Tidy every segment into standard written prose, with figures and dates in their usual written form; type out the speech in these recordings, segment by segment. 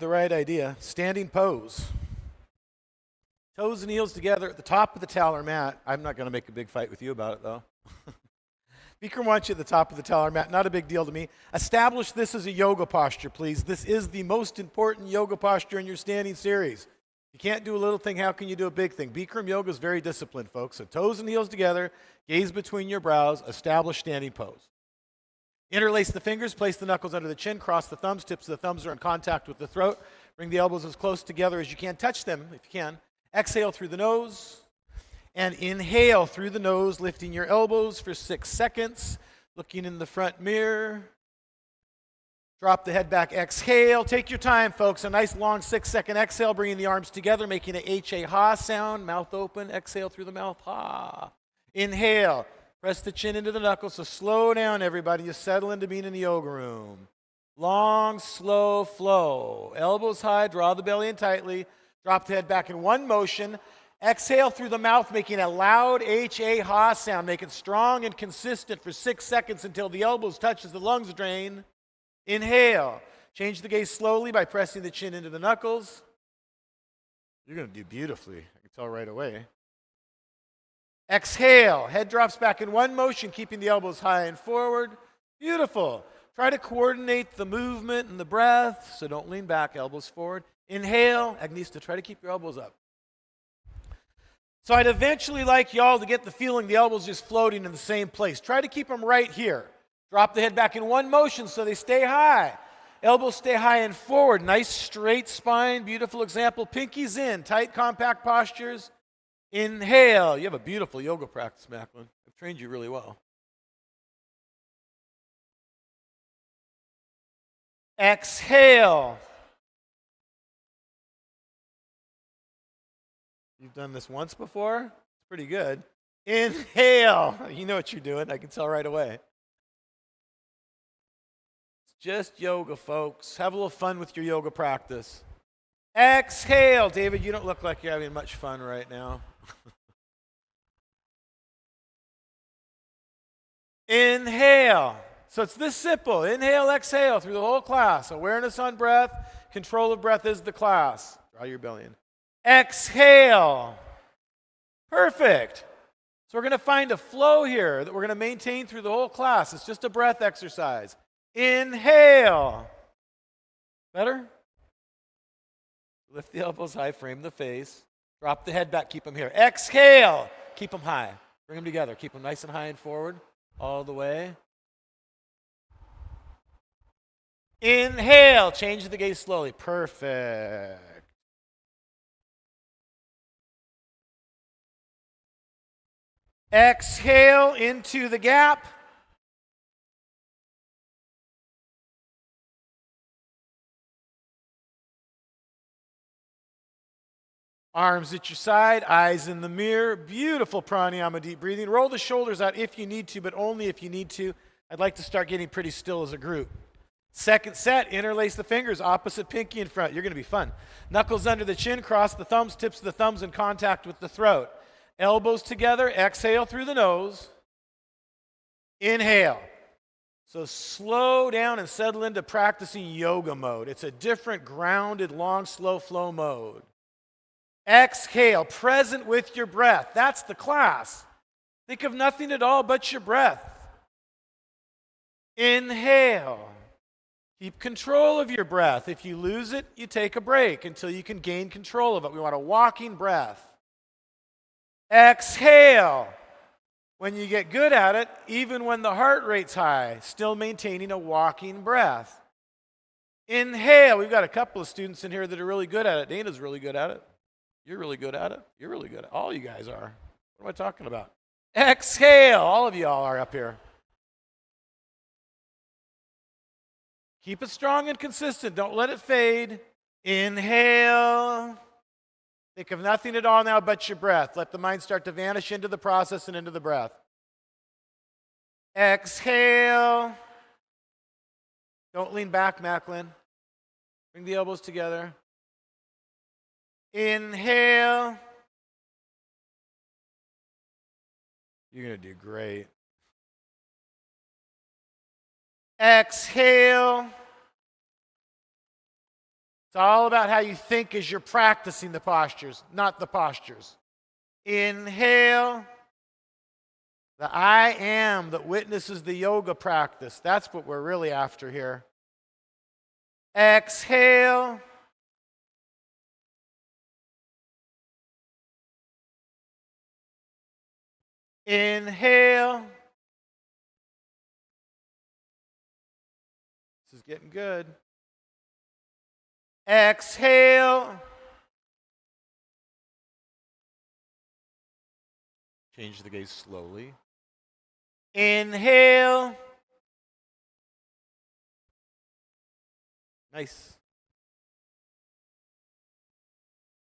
the right idea. Standing pose. Toes and heels together at the top of the talar mat. I'm not going to make a big fight with you about it, though. Bikram wants you at the top of the talar mat. Not a big deal to me. Establish this as a yoga posture, please. This is the most important yoga posture in your standing series. You can't do a little thing. How can you do a big thing? Bikram yoga is very disciplined, folks. So toes and heels together, gaze between your brows, establish standing pose. Interlace the fingers, place the knuckles under the chin, cross the thumbs, tips of the thumbs are in contact with the throat. Bring the elbows as close together as you can. Touch them if you can. Exhale through the nose. And inhale through the nose, lifting your elbows for 6 seconds. Looking in the front mirror. Drop the head back, exhale. Take your time, folks. A nice long 6-second exhale, bringing the arms together, making an H-A-ha sound. Mouth open, exhale through the mouth, ha. Inhale, press the chin into the knuckles. So slow down, everybody. You settle into being in the yoga room. Long, slow flow. Elbows high, draw the belly in tightly. Drop the head back in one motion. Exhale through the mouth, making a loud H-A-ha sound. Make it strong and consistent for 6 seconds until the elbows touch as the lungs drain. Inhale. Change the gaze slowly by pressing the chin into the knuckles. You're going to do beautifully. I can tell right away. Exhale. Head drops back in one motion, keeping the elbows high and forward. Beautiful. Try to coordinate the movement and the breath, so don't lean back, elbows forward. Inhale. Agnista, try to keep your elbows up. So I'd eventually like y'all to get the feeling the elbows just floating in the same place. Try to keep them right here. Drop the head back in one motion so they stay high. Elbows stay high and forward. Nice straight spine. Beautiful example. Pinkies in. Tight, compact postures. Inhale. You have a beautiful yoga practice, Macklin. I've trained you really well. Exhale. You've done this once before? It's pretty good. Inhale. You know what you're doing. I can tell right away. It's just yoga, folks. Have a little fun with your yoga practice. Exhale. David, you don't look like you're having much fun right now. Inhale. So it's this simple. Inhale, exhale through the whole class. Awareness on breath. Control of breath is the class. Draw your belly in. Exhale. Perfect. So we're going to find a flow here that we're going to maintain through the whole class. It's just a breath exercise. Inhale. Better? Lift the elbows high, frame the face. Drop the head back, keep them here. Exhale. Keep them high. Bring them together. Keep them nice and high and forward all the way. Inhale. Change the gaze slowly. Perfect. Exhale into the gap. Arms at your side, eyes in the mirror. Beautiful pranayama, deep breathing. Roll the shoulders out if you need to, but only if you need to. I'd like to start getting pretty still as a group. Second set, interlace the fingers, opposite pinky in front. You're going to be fun. Knuckles under the chin, cross the thumbs, tips of the thumbs in contact with the throat. Elbows together, exhale through the nose. Inhale. So slow down and settle into practicing yoga mode. It's a different grounded, long, slow flow mode. Exhale, present with your breath. That's the class. Think of nothing at all but your breath. Inhale. Keep control of your breath. If you lose it, you take a break until you can gain control of it. We want a walking breath. Exhale. When you get good at it, even when the heart rate's high, still maintaining a walking breath. Inhale. We've got a couple of students in here that are really good at it. Dana's really good at it. You're really good at it. You're really good at it. All you guys are. What am I talking about? Exhale. All of you all are up here. Keep it strong and consistent. Don't let it fade. Inhale. Think of nothing at all now but your breath. Let the mind start to vanish into the process and into the breath. Exhale. Don't lean back, Macklin. Bring the elbows together. Inhale. You're going to do great. Exhale. It's all about how you think as you're practicing the postures, not the postures. Inhale. The I am that witnesses the yoga practice. That's what we're really after here. Exhale. Inhale. This is getting good. Exhale. Change the gaze slowly. Inhale. Nice.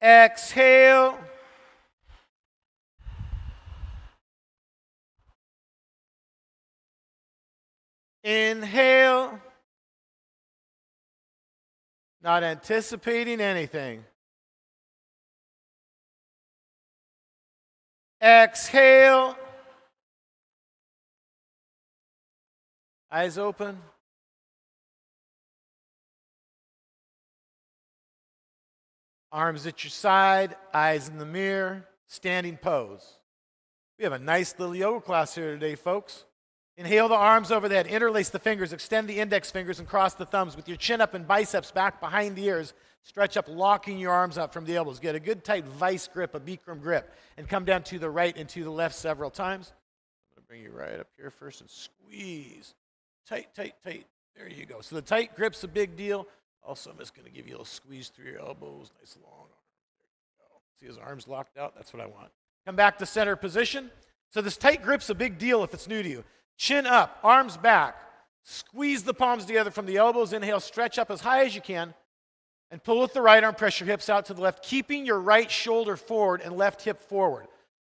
Exhale. Inhale. Not anticipating anything. Exhale. Eyes open. Arms at your side, eyes in the mirror, standing pose. We have a nice little yoga class here today, folks. Inhale the arms over the head, interlace the fingers, extend the index fingers and cross the thumbs with your chin up and biceps back behind the ears. Stretch up, locking your arms up from the elbows. Get a good tight vice grip, a Bikram grip, and come down to the right and to the left several times. I'm going to bring you right up here first and squeeze. Tight, tight, tight. There you go. So the tight grip's a big deal. Also, I'm just going to give you a little squeeze through your elbows. Nice long arm. There you go. See his arms locked out? That's what I want. Come back to center position. So this tight grip's a big deal if it's new to you. Chin up, arms back. Squeeze the palms together from the elbows. Inhale, stretch up as high as you can. And pull with the right arm, press your hips out to the left, keeping your right shoulder forward and left hip forward.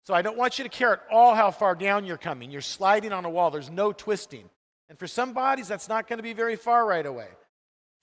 So I don't want you to care at all how far down you're coming. You're sliding on a wall. There's no twisting. And for some bodies, that's not going to be very far right away.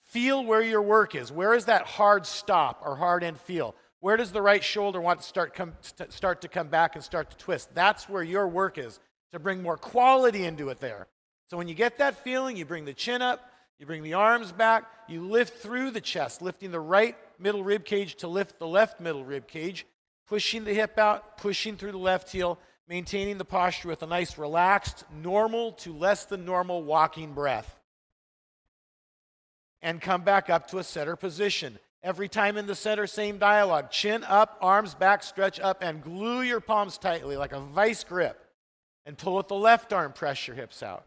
Feel where your work is. Where is that hard stop or hard end feel? Where does the right shoulder want to start to come back and start to twist? That's where your work is, to bring more quality into it there. So when you get that feeling, you bring the chin up, you bring the arms back, you lift through the chest, lifting the right middle rib cage to lift the left middle rib cage, pushing the hip out, pushing through the left heel, maintaining the posture with a nice relaxed, normal to less than normal walking breath. And come back up to a center position. Every time in the center, same dialogue. Chin up, arms back, stretch up, and glue your palms tightly like a vice grip. And pull with the left arm, press your hips out.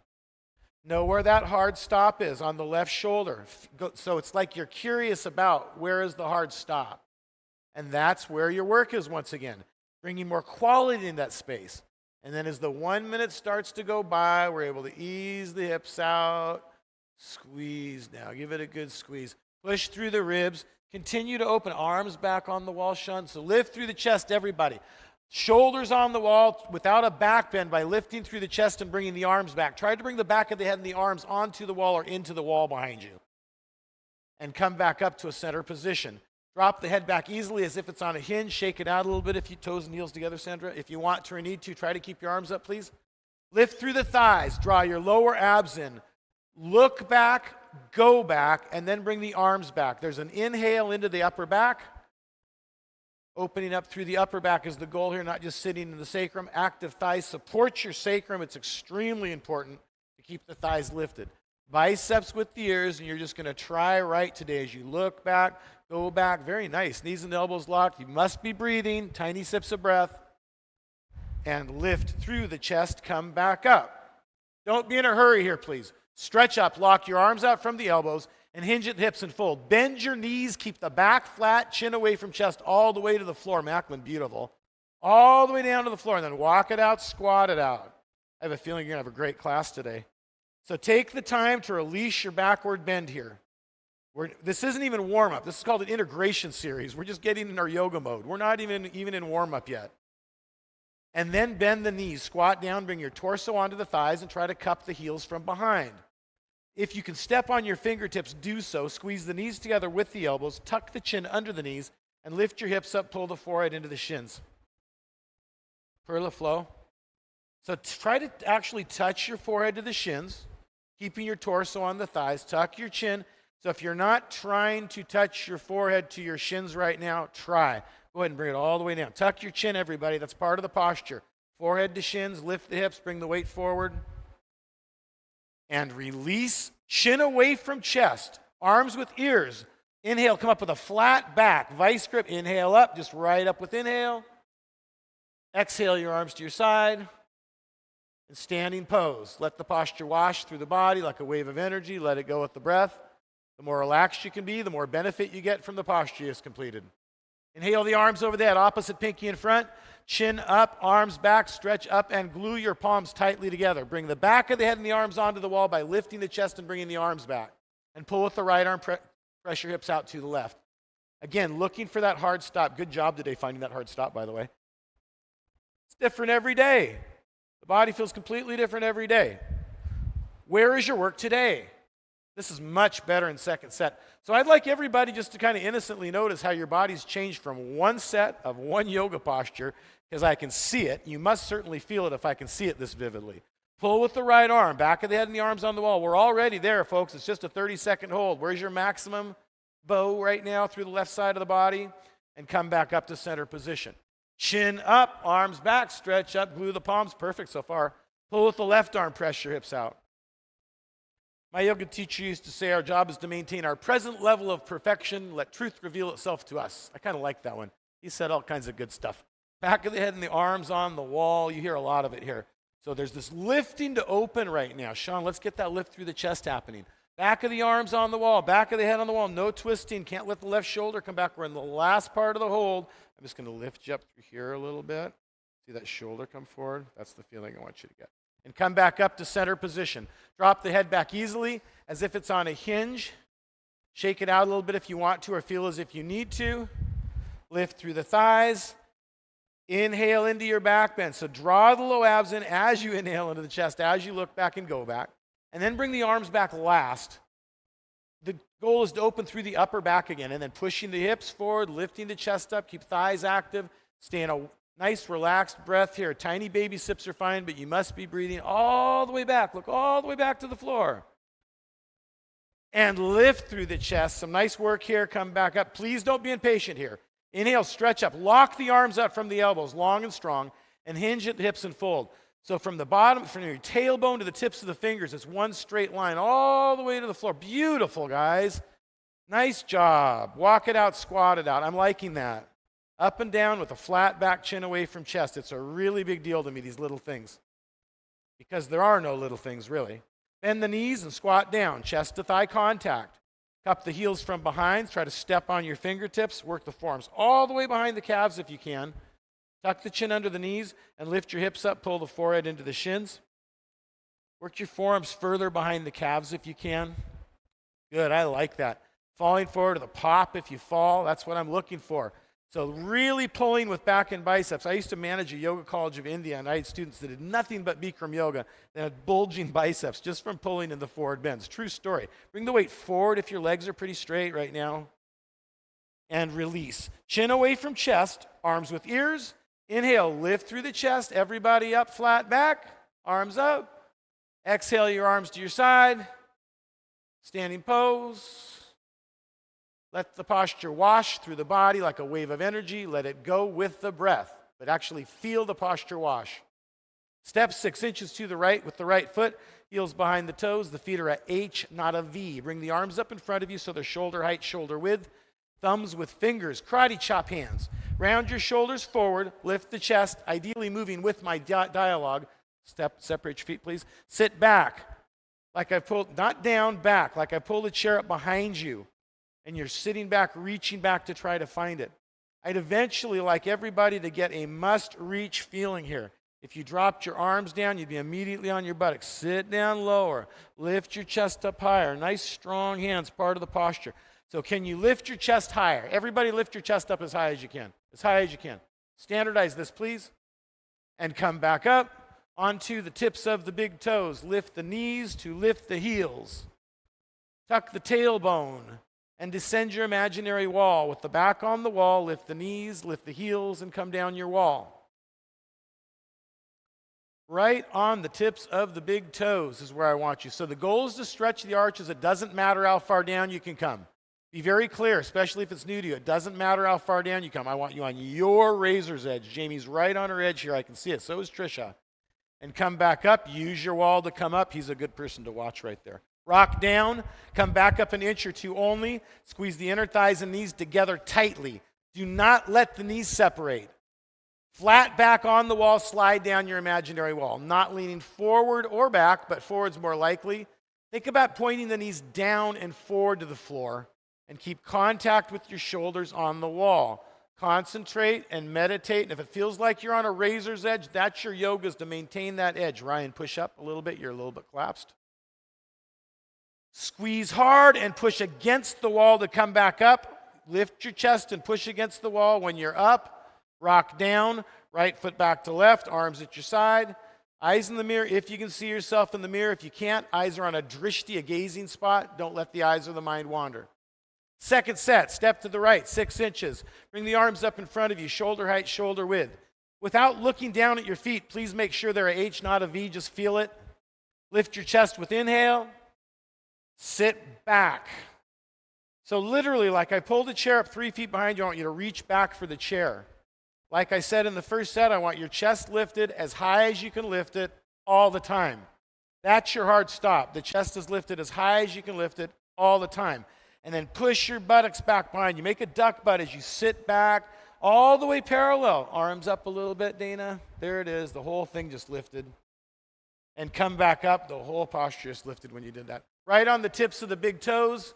Know where that hard stop is on the left shoulder. So it's like you're curious about where is the hard stop. And that's where your work is once again. Bringing more quality in that space. And then as the 1 minute starts to go by, we're able to ease the hips out. Squeeze now. Give it a good squeeze. Push through the ribs. Continue to open. Arms back on the wall, Shun. So lift through the chest, everybody. Shoulders on the wall without a back bend by lifting through the chest and bringing the arms back. Try to bring the back of the head and the arms onto the wall or into the wall behind you. And come back up to a center position. Drop the head back easily as if it's on a hinge. Shake it out a little bit if you toes and heels together, Sandra. If you want to or need to, try to keep your arms up, please. Lift through the thighs. Draw your lower abs in. Look back, go back, and then bring the arms back. There's an inhale into the upper back. Opening up through the upper back is the goal here, not just sitting in the sacrum. Active thighs support your sacrum. It's extremely important to keep the thighs lifted. Biceps with the ears, and you're just going to try right today as you look back, go back. Very nice. Knees and elbows locked. You must be breathing. Tiny sips of breath. And lift through the chest. Come back up. Don't be in a hurry here, please. Stretch up. Lock your arms out from the elbows. And hinge at the hips and fold. Bend your knees, keep the back flat, chin away from chest, all the way to the floor. Macklin, beautiful. All the way down to the floor, and then walk it out, squat it out. I have a feeling you're going to have a great class today. So take the time to release your backward bend here. This isn't even warm-up. This is called an integration series. We're just getting in our yoga mode. We're not even in warm-up yet. And then bend the knees, squat down, bring your torso onto the thighs, and try to cup the heels from behind. If you can step on your fingertips, do so. Squeeze the knees together with the elbows. Tuck the chin under the knees. And lift your hips up. Pull the forehead into the shins. Perla flow. So try to actually touch your forehead to the shins. Keeping your torso on the thighs. Tuck your chin. So if you're not trying to touch your forehead to your shins right now, try. Go ahead and bring it all the way down. Tuck your chin, everybody. That's part of the posture. Forehead to shins, lift the hips, bring the weight forward. And release, chin away from chest, arms with ears. Inhale, come up with a flat back, vice grip. Inhale up, just right up with inhale. Exhale, your arms to your side. And standing pose. Let the posture wash through the body like a wave of energy. Let it go with the breath. The more relaxed you can be, the more benefit you get from the posture you just completed. Inhale the arms over the head, opposite pinky in front. Chin up, arms back, stretch up, and glue your palms tightly together. Bring the back of the head and the arms onto the wall by lifting the chest and bringing the arms back. And pull with the right arm, press your hips out to the left. Again, looking for that hard stop. Good job today finding that hard stop, by the way. It's different every day. The body feels completely different every day. Where is your work today? This is much better in second set. So I'd like everybody just to kind of innocently notice how your body's changed from one set of one yoga posture, because I can see it. You must certainly feel it if I can see it this vividly. Pull with the right arm, back of the head and the arms on the wall. We're already there, folks. It's just a 30-second hold. Where's your maximum bow right now through the left side of the body? And come back up to center position. Chin up, arms back, stretch up, glue the palms. Perfect so far. Pull with the left arm, press your hips out. My yoga teacher used to say our job is to maintain our present level of perfection. Let truth reveal itself to us. I kind of like that one. He said all kinds of good stuff. Back of the head and the arms on the wall. You hear a lot of it here. So there's this lifting to open right now. Sean, let's get that lift through the chest happening. Back of the arms on the wall. Back of the head on the wall. No twisting. Can't lift the left shoulder. Come back. We're in the last part of the hold. I'm just going to lift you up through here a little bit. See that shoulder come forward? That's the feeling I want you to get. And come back up to center position. Drop the head back easily as if it's on a hinge. Shake it out a little bit if you want to or feel as if you need to. Lift through the thighs. Inhale into your back bend. So draw the low abs in as you inhale into the chest, as you look back and go back. And then bring the arms back last. The goal is to open through the upper back again, and then pushing the hips forward, lifting the chest up, keep thighs active. Stay in a nice relaxed breath here. Tiny baby sips are fine, but you must be breathing all the way back. Look all the way back to the floor. And lift through the chest. Some nice work here. Come back up. Please don't be impatient here. Inhale, stretch up. Lock the arms up from the elbows, long and strong, and hinge at the hips and fold. So from the bottom, from your tailbone to the tips of the fingers, it's one straight line all the way to the floor. Beautiful, guys. Nice job. Walk it out, squat it out. I'm liking that. Up and down with a flat back, chin away from chest. It's a really big deal to me, these little things. Because there are no little things, really. Bend the knees and squat down, chest to thigh contact. Cup the heels from behind. Try to step on your fingertips. Work the forearms all the way behind the calves if you can. Tuck the chin under the knees and lift your hips up. Pull the forehead into the shins. Work your forearms further behind the calves if you can. Good, I like that. Falling forward to the pop if you fall. That's what I'm looking for. So really pulling with back and biceps. I used to manage a yoga college of India, and I had students that did nothing but Bikram yoga that had bulging biceps just from pulling in the forward bends. True story. Bring the weight forward if your legs are pretty straight right now. And release. Chin away from chest, arms with ears. Inhale, lift through the chest. Everybody up, flat back, arms up. Exhale your arms to your side. Standing pose. Let the posture wash through the body like a wave of energy. Let it go with the breath, but actually feel the posture wash. Step 6 inches to the right with the right foot. Heels behind the toes. The feet are at H, not a V. Bring the arms up in front of you so they're shoulder height, shoulder width. Thumbs with fingers, karate chop hands. Round your shoulders forward. Lift the chest, ideally moving with my dialogue. Separate your feet, please. Sit back, like I pulled, not down, back, like I pulled the chair up behind you. And you're sitting back, reaching back to try to find it. I'd eventually like everybody to get a must-reach feeling here. If you dropped your arms down, you'd be immediately on your buttocks. Sit down lower. Lift your chest up higher. Nice, strong hands, part of the posture. So can you lift your chest higher? Everybody lift your chest up as high as you can. As high as you can. Standardize this, please. And come back up onto the tips of the big toes. Lift the knees to lift the heels. Tuck the tailbone. And descend your imaginary wall. With the back on the wall, lift the knees, lift the heels, and come down your wall. Right on the tips of the big toes is where I want you. So the goal is to stretch the arches. It doesn't matter how far down you can come. Be very clear, especially if it's new to you. It doesn't matter how far down you come. I want you on your razor's edge. Jamie's right on her edge here. I can see it. So is Trisha. And come back up. Use your wall to come up. He's a good person to watch right there. Rock down. Come back up an inch or two only. Squeeze the inner thighs and knees together tightly. Do not let the knees separate. Flat back on the wall, slide down your imaginary wall. Not leaning forward or back, but forward's more likely. Think about pointing the knees down and forward to the floor, and keep contact with your shoulders on the wall. Concentrate and meditate, and if it feels like you're on a razor's edge, that's your yoga, is to maintain that edge. Ryan, push up a little bit. You're a little bit collapsed. Squeeze hard and push against the wall to come back up. Lift your chest and push against the wall. When you're up, rock down, right foot back to left, arms at your side. Eyes in the mirror if you can see yourself in the mirror. If you can't, eyes are on a drishti, a gazing spot. Don't let the eyes or the mind wander. Second set, step to the right, 6 inches. Bring the arms up in front of you, shoulder height, shoulder width. Without looking down at your feet, please make sure they're a H, not a V. Just feel it. Lift your chest with inhale. Sit back. So literally, like I pulled the chair up 3 feet behind you, I want you to reach back for the chair. Like I said in the first set, I want your chest lifted as high as you can lift it all the time. That's your hard stop. The chest is lifted as high as you can lift it all the time. And then push your buttocks back behind you. Make a duck butt as you sit back all the way parallel. Arms up a little bit, Dana. There it is. The whole thing just lifted. And come back up. The whole posture is lifted when you did that. Right on the tips of the big toes.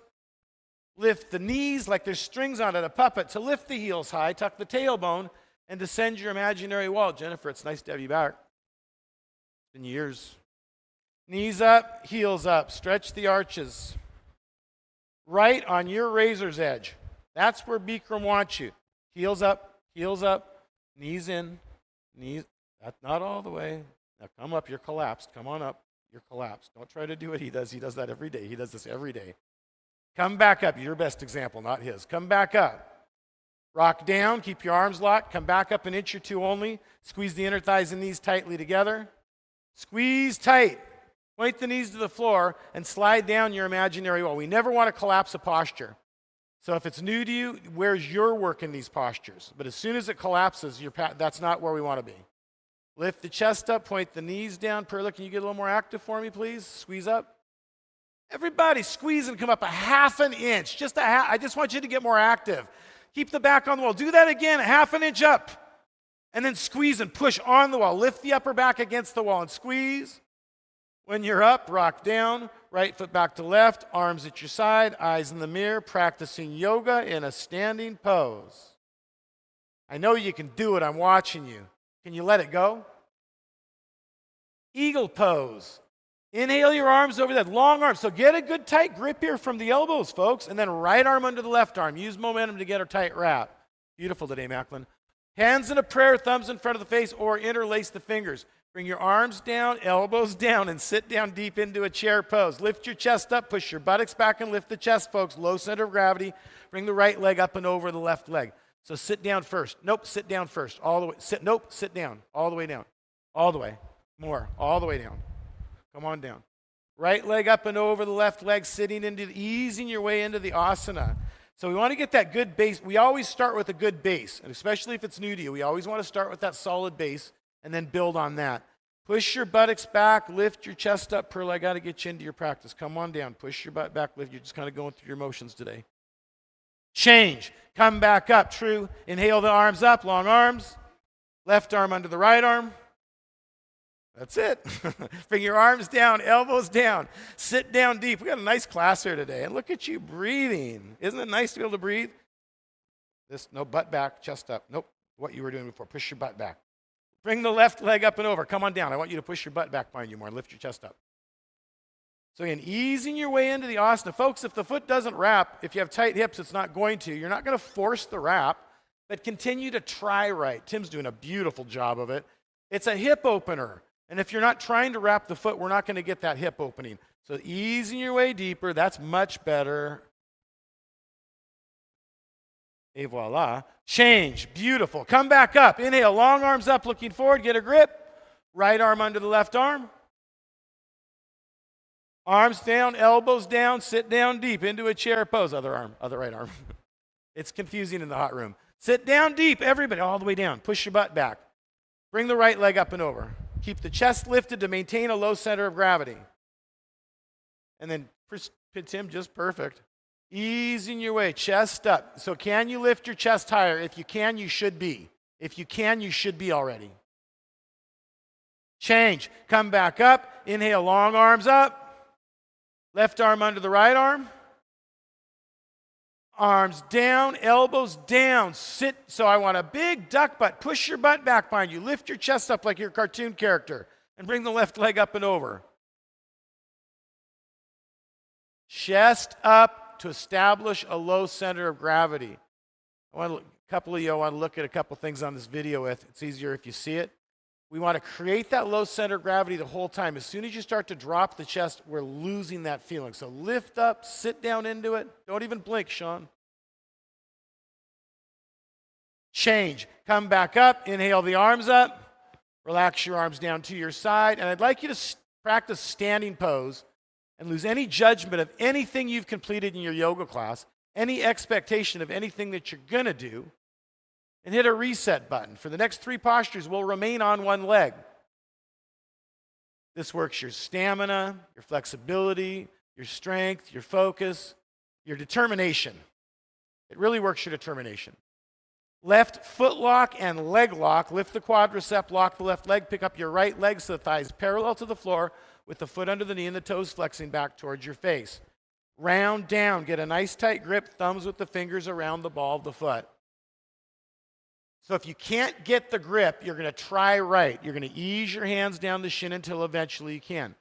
Lift the knees like there's strings on it, a puppet. To lift the heels high, tuck the tailbone, and descend your imaginary wall. Jennifer, it's nice to have you back. It's been years. Knees up, heels up. Stretch the arches. Right on your razor's edge. That's where Bikram wants you. Heels up, knees in, knees. That's not all the way. Now come up, you're collapsed. Come on up, you're collapsed. Don't try to do what he does. He does that every day. He does this every day. Come back up. Your best example, not his. Come back up. Rock down, keep your arms locked. Come back up an inch or two only. Squeeze the inner thighs and knees tightly together. Squeeze tight. Point the knees to the floor and slide down your imaginary wall. We never want to collapse a posture. So if it's new to you, where's your work in these postures? But as soon as it collapses, that's not where we want to be. Lift the chest up, point the knees down. Perla, can you get a little more active for me, please? Squeeze up. Everybody squeeze and come up a half an inch. Just a half. I just want you to get more active. Keep the back on the wall. Do that again, a half an inch up. And then squeeze and push on the wall. Lift the upper back against the wall and squeeze. When you're up, rock down, right foot back to left, arms at your side, eyes in the mirror, practicing yoga in a standing pose. I know you can do it. I'm watching you. Can you let it go? Eagle pose. Inhale your arms over that long arm. So get a good tight grip here from the elbows, folks, and then right arm under the left arm. Use momentum to get a tight wrap. Beautiful today, Macklin. Hands in a prayer, thumbs in front of the face, or interlace the fingers. Bring your arms down, elbows down, and sit down deep into a chair pose. Lift your chest up, push your buttocks back and lift the chest, folks. Low center of gravity. Bring the right leg up and over the left leg. So sit down first. Nope, sit down first. All the way. Sit down. All the way down. All the way. More. All the way down. Come on down. Right leg up and over the left leg, easing your way into the asana. So we want to get that good base. We always start with a good base, and especially if it's new to you, we always want to start with that solid base and then build on that. Push your buttocks back, lift your chest up. Pearl, I got to get you into your practice. Come on down. Push your butt back, lift. You're just kind of going through your motions today. Change. Come back up. True. Inhale the arms up, long arms. Left arm under the right arm. That's it. Bring your arms down, elbows down. Sit down deep. We got a nice class here today. And look at you breathing. Isn't it nice to be able to breathe? No, butt back, chest up. Nope, what you were doing before. Push your butt back. Bring the left leg up and over. Come on down. I want you to push your butt back behind you more and lift your chest up. So again, easing your way into the asana. Folks, if the foot doesn't wrap, if you have tight hips, it's not going to. You're not going to force the wrap, but continue to try right. Tim's doing a beautiful job of it. It's a hip opener. And if you're not trying to wrap the foot, we're not going to get that hip opening. So easing your way deeper, that's much better. Et voila. Change. Beautiful. Come back up. Inhale. Long arms up, looking forward. Get a grip. Right arm under the left arm. Arms down, elbows down, sit down deep into a chair pose. Other arm, other right arm. It's confusing in the hot room. Sit down deep, everybody, all the way down. Push your butt back. Bring the right leg up and over. Keep the chest lifted to maintain a low center of gravity. And then, Tim, just perfect. Easing your way, chest up. So can you lift your chest higher? If you can, you should be. If you can, you should be already. Change. Come back up. Inhale, long arms up. Left arm under the right arm. Arms down, elbows down. Sit. So I want a big duck butt. Push your butt back behind you. Lift your chest up like your cartoon character. And bring the left leg up and over. Chest up to establish a low center of gravity. A couple of you, I want to look at a couple things on this video with. It's easier if you see it. We want to create that low center of gravity the whole time. As soon as you start to drop the chest, we're losing that feeling. So lift up, sit down into it. Don't even blink, Sean. Change. Come back up. Inhale the arms up. Relax your arms down to your side. And I'd like you to practice standing pose and lose any judgment of anything you've completed in your yoga class, any expectation of anything that you're going to do, and hit a reset button. For the next 3 postures, we'll remain on one leg. This works your stamina, your flexibility, your strength, your focus, your determination. It really works your determination. Left foot lock and leg lock. Lift the quadricep, lock the left leg, pick up your right leg so the thighs parallel to the floor with the foot under the knee and the toes flexing back towards your face. Round down, get a nice tight grip, thumbs with the fingers around the ball of the foot. So if you can't get the grip, you're going to try right. You're going to ease your hands down the shin until eventually you can.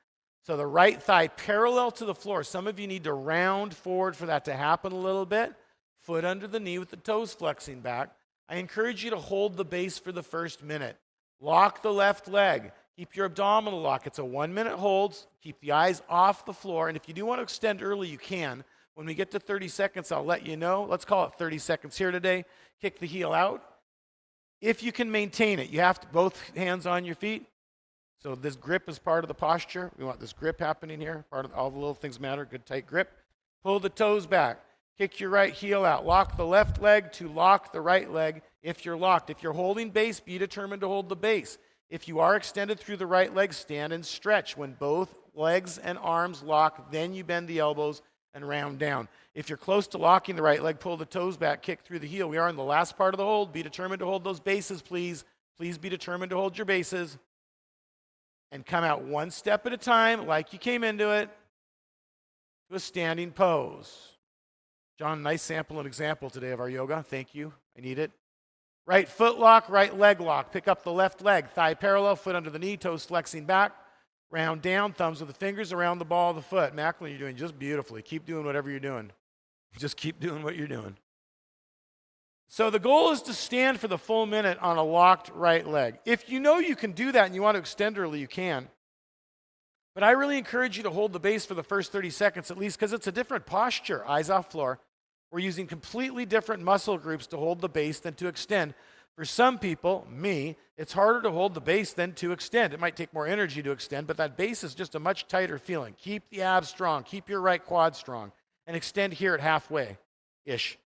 So the right thigh parallel to the floor. Some of you need to round forward for that to happen a little bit. Foot under the knee with the toes flexing back. I encourage you to hold the base for the first minute. Lock the left leg. Keep your abdominal lock. It's a 1-minute hold. Keep the eyes off the floor. And if you do want to extend early, you can. When we get to 30 seconds, I'll let you know. Let's call it 30 seconds here today. Kick the heel out. If you can maintain it, you have to both hands on your feet. So this grip is part of the posture. We want this grip happening here. Part of all the little things matter. Good tight grip. Pull the toes back. Kick your right heel out. Lock the left leg to lock the right leg if you're locked. If you're holding base, be determined to hold the base. If you are extended through the right leg, stand and stretch. When both legs and arms lock, then you bend the elbows and round down. If you're close to locking the right leg, pull the toes back, kick through the heel. We are in the last part of the hold. Be determined to hold those bases, please. Please be determined to hold your bases. And come out one step at a time, like you came into it, to a standing pose. John, nice sample and example today of our yoga. Thank you. I need it. Right foot lock, right leg lock. Pick up the left leg. Thigh parallel, foot under the knee, toes flexing back. Round down, thumbs with the fingers around the ball of the foot. Macklin, you're doing just beautifully. Keep doing whatever you're doing. Just keep doing what you're doing. So the goal is to stand for the full minute on a locked right leg. If you know you can do that and you want to extend early, you can. But I really encourage you to hold the base for the first 30 seconds at least, because it's a different posture, eyes off floor. We're using completely different muscle groups to hold the base than to extend. For some people, me, it's harder to hold the base than to extend. It might take more energy to extend, but that base is just a much tighter feeling. Keep the abs strong. Keep your right quad strong. And extend here at halfway-ish.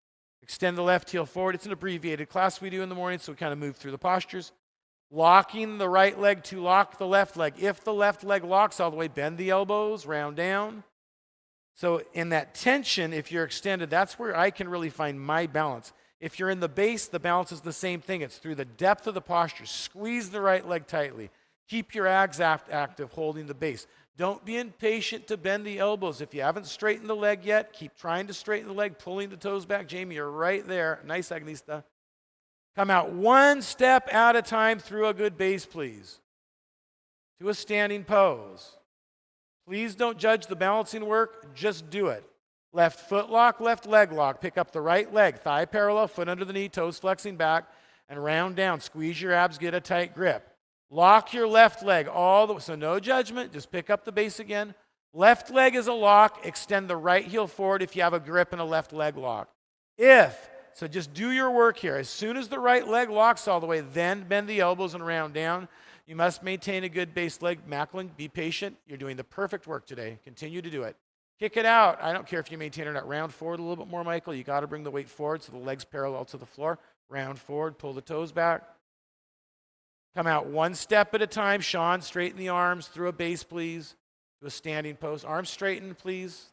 Extend the left heel forward. It's an abbreviated class we do in the morning, so we kind of move through the postures. Locking the right leg to lock the left leg. If the left leg locks all the way, bend the elbows, round down. So in that tension, if you're extended, that's where I can really find my balance. If you're in the base, the balance is the same thing. It's through the depth of the posture. Squeeze the right leg tightly. Keep your abs active, holding the base. Don't be impatient to bend the elbows. If you haven't straightened the leg yet, keep trying to straighten the leg, pulling the toes back. Jamie, you're right there. Nice, Agnista. Come out one step at a time through a good base, please. To a standing pose. Please don't judge the balancing work. Just do it. Left foot lock, left leg lock. Pick up the right leg. Thigh parallel, foot under the knee, toes flexing back, and round down. Squeeze your abs, get a tight grip. Lock your left leg all the way. So no judgment. Just pick up the base again. Left leg is a lock. Extend the right heel forward if you have a grip and a left leg lock. So just do your work here. As soon as the right leg locks all the way, then bend the elbows and round down. You must maintain a good base leg. Macklin, be patient. You're doing the perfect work today. Continue to do it. Kick it out. I don't care if you maintain it or not. Round forward a little bit more, Michael. You got to bring the weight forward so the leg's parallel to the floor. Round forward, pull the toes back. Come out one step at a time. Sean, straighten the arms. Through a base, please. To a standing pose. Arms straightened, please.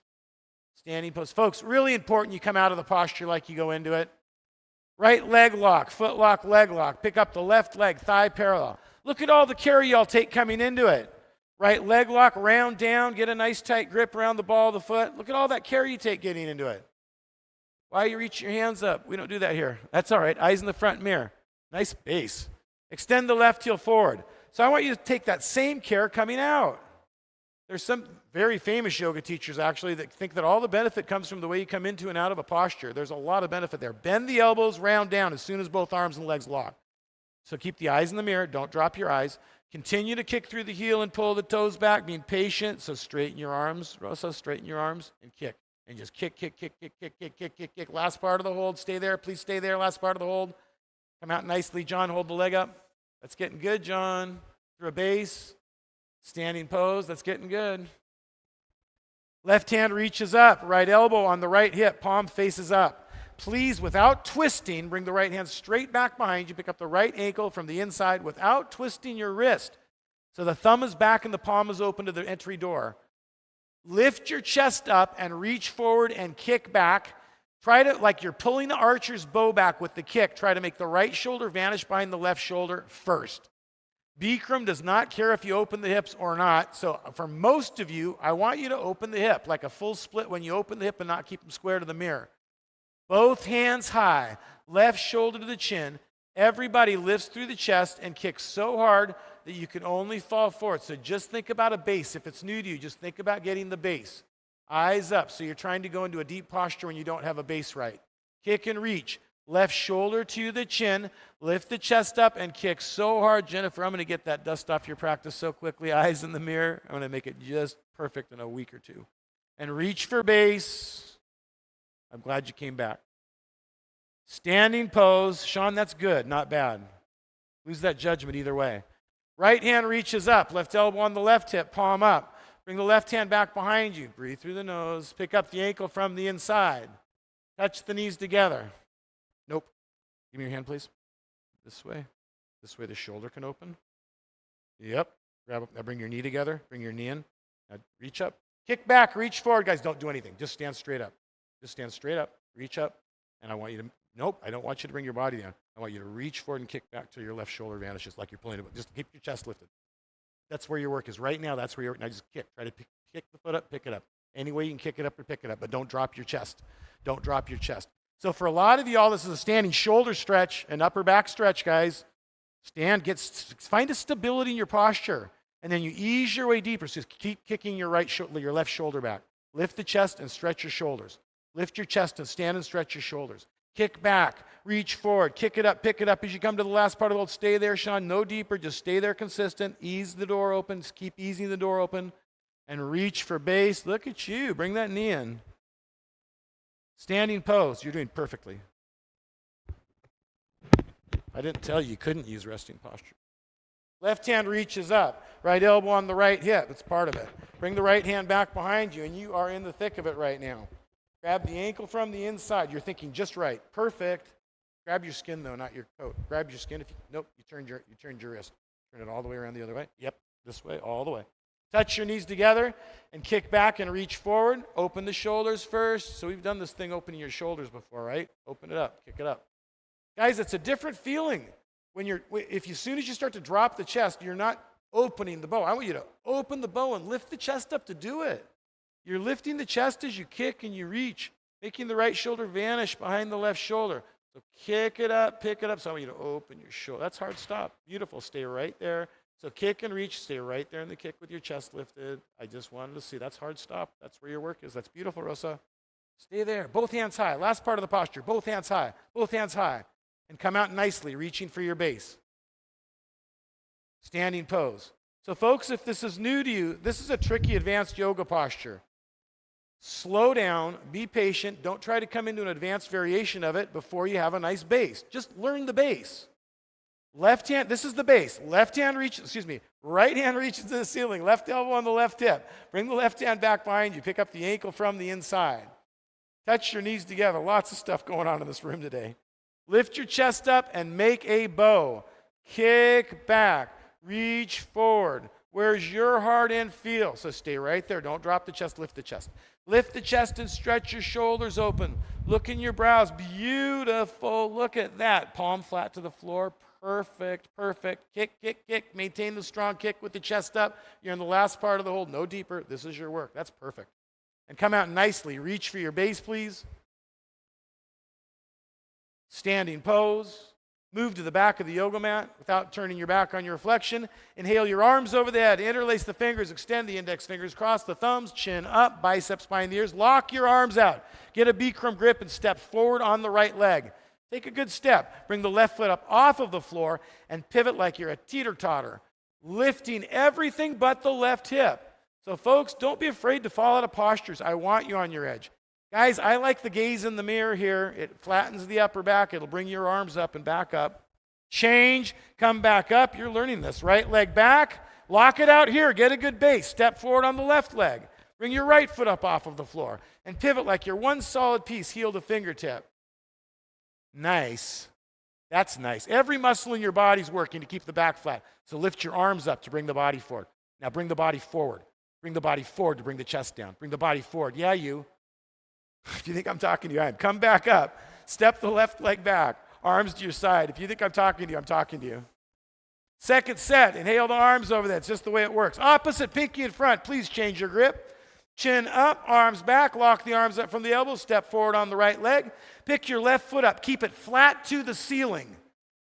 Standing pose. Folks, really important you come out of the posture like you go into it. Right leg lock, foot lock, leg lock. Pick up the left leg, thigh parallel. Look at all the care y'all take coming into it. Right leg lock, round down, get a nice tight grip around the ball of the foot. Look at all that care you take getting into it. Why you reach your hands up? We don't do that here. That's all right. Eyes in the front mirror. Nice base. Extend the left heel forward. So I want you to take that same care coming out. There's some very famous yoga teachers, actually, that think that all the benefit comes from the way you come into and out of a posture. There's a lot of benefit there. Bend the elbows, round down as soon as both arms and legs lock. So keep the eyes in the mirror. Don't drop your eyes. Continue to kick through the heel and pull the toes back, being patient. So straighten your arms, Rosa, straighten your arms and kick. And just kick, kick, kick, kick, kick, kick, kick, kick, kick. Last part of the hold. Stay there. Please stay there. Last part of the hold. Come out nicely, John. Hold the leg up. That's getting good, John. Through a base. Standing pose. That's getting good. Left hand reaches up. Right elbow on the right hip. Palm faces up. Please, without twisting, bring the right hand straight back behind you. Pick up the right ankle from the inside without twisting your wrist. So the thumb is back and the palm is open to the entry door. Lift your chest up and reach forward and kick back. Try to, like you're pulling the archer's bow back with the kick, try to make the right shoulder vanish behind the left shoulder first. Bikram does not care if you open the hips or not. So for most of you, I want you to open the hip, like a full split when you open the hip and not keep them square to the mirror. Both hands high, left shoulder to the chin. Everybody lifts through the chest and kicks so hard that you can only fall forward. So just think about a base. If it's new to you, just think about getting the base. Eyes up. So you're trying to go into a deep posture when you don't have a base right. Kick and reach. Left shoulder to the chin. Lift the chest up and kick so hard. Jennifer, I'm going to get that dust off your practice so quickly. Eyes in the mirror. I'm going to make it just perfect in a week or two. And reach for base. I'm glad you came back. Standing pose. Sean, that's good, not bad. Lose that judgment either way. Right hand reaches up. Left elbow on the left hip. Palm up. Bring the left hand back behind you. Breathe through the nose. Pick up the ankle from the inside. Touch the knees together. Nope. Give me your hand, please. This way. This way the shoulder can open. Yep. Grab up. Now bring your knee together. Bring your knee in. Now reach up. Kick back. Reach forward. Guys, don't do anything. Just stand straight up. Just stand straight up. Reach up. And I want you to, nope, I don't want you to bring your body down. I want you to reach forward and kick back till your left shoulder vanishes like you're pulling it. Just keep your chest lifted. That's where your work is right now. That's where you're, now just kick. Try to kick the foot up, pick it up. Any way you can kick it up or pick it up, but don't drop your chest. Don't drop your chest. So for a lot of y'all, this is a standing shoulder stretch and upper back stretch, guys. Stand, find a stability in your posture, and then you ease your way deeper. So just keep kicking your your left shoulder back. Lift the chest and stretch your shoulders. Lift your chest and stand and stretch your shoulders. Kick back, reach forward, kick it up, pick it up. As you come to the last part of the hold, stay there, Sean. No deeper, just stay there consistent. Ease the door open, just keep easing the door open. And reach for base. Look at you, bring that knee in. Standing pose, you're doing perfectly. I didn't tell you couldn't use resting posture. Left hand reaches up, right elbow on the right hip, it's part of it. Bring the right hand back behind you, and you are in the thick of it right now. Grab the ankle from the inside. You're thinking just right. Perfect. Grab your skin, though, not your coat. Grab your skin. Nope, you turned your wrist. Turn it all the way around the other way. Yep, this way, all the way. Touch your knees together and kick back and reach forward. Open the shoulders first. So we've done this thing opening your shoulders before, right? Open it up. Kick it up. Guys, it's a different feeling. As soon as you start to drop the chest, you're not opening the bow. I want you to open the bow and lift the chest up to do it. You're lifting the chest as you kick and you reach, making the right shoulder vanish behind the left shoulder. So kick it up, pick it up. So I want you to open your shoulder. That's hard stop. Beautiful. Stay right there. So kick and reach. Stay right there in the kick with your chest lifted. I just wanted to see. That's hard stop. That's where your work is. That's beautiful, Rosa. Stay there. Both hands high. Last part of the posture. Both hands high. Both hands high. And come out nicely, reaching for your base. Standing pose. So folks, if this is new to you, this is a tricky advanced yoga posture. Slow down, be patient, don't try to come into an advanced variation of it before you have a nice base. Just learn the base. Left hand, this is the base. Right hand reaches to the ceiling. Left elbow on the left hip. Bring the left hand back behind you. Pick up the ankle from the inside. Touch your knees together. Lots of stuff going on in this room today. Lift your chest up and make a bow. Kick back. Reach forward. Where's your heart and feel? So stay right there. Don't drop the chest. Lift the chest. Lift the chest and stretch your shoulders open. Look in your brows. Beautiful. Look at that. Palm flat to the floor. Perfect. Kick, kick, kick. Maintain the strong kick with the chest up. You're in the last part of the hold. No deeper. This is your work. That's perfect. And come out nicely. Reach for your base, please. Standing pose. Move to the back of the yoga mat without turning your back on your reflection. Inhale your arms over the head. Interlace the fingers. Extend the index fingers. Cross the thumbs. Chin up. Biceps behind the ears. Lock your arms out. Get a Bikram grip and step forward on the right leg. Take a good step. Bring the left foot up off of the floor and pivot like you're a teeter-totter. Lifting everything but the left hip. So folks, don't be afraid to fall out of postures. I want you on your edge. Guys, I like the gaze in the mirror here. It flattens the upper back. It'll bring your arms up and back up. Change, come back up. You're learning this. Right leg back. Lock it out here. Get a good base. Step forward on the left leg. Bring your right foot up off of the floor. And pivot like you're one solid piece, heel to fingertip. Nice. That's nice. Every muscle in your body is working to keep the back flat. So lift your arms up to bring the body forward. Now bring the body forward. Bring the body forward to bring the chest down. Bring the body forward. Yeah, you. If you think I'm talking to you, I am. Come back up. Step the left leg back. Arms to your side. If you think I'm talking to you, I'm talking to you. Second set. Inhale the arms over that. It's just the way it works. Opposite, pinky in front. Please change your grip. Chin up, arms back. Lock the arms up from the elbows. Step forward on the right leg. Pick your left foot up. Keep it flat to the ceiling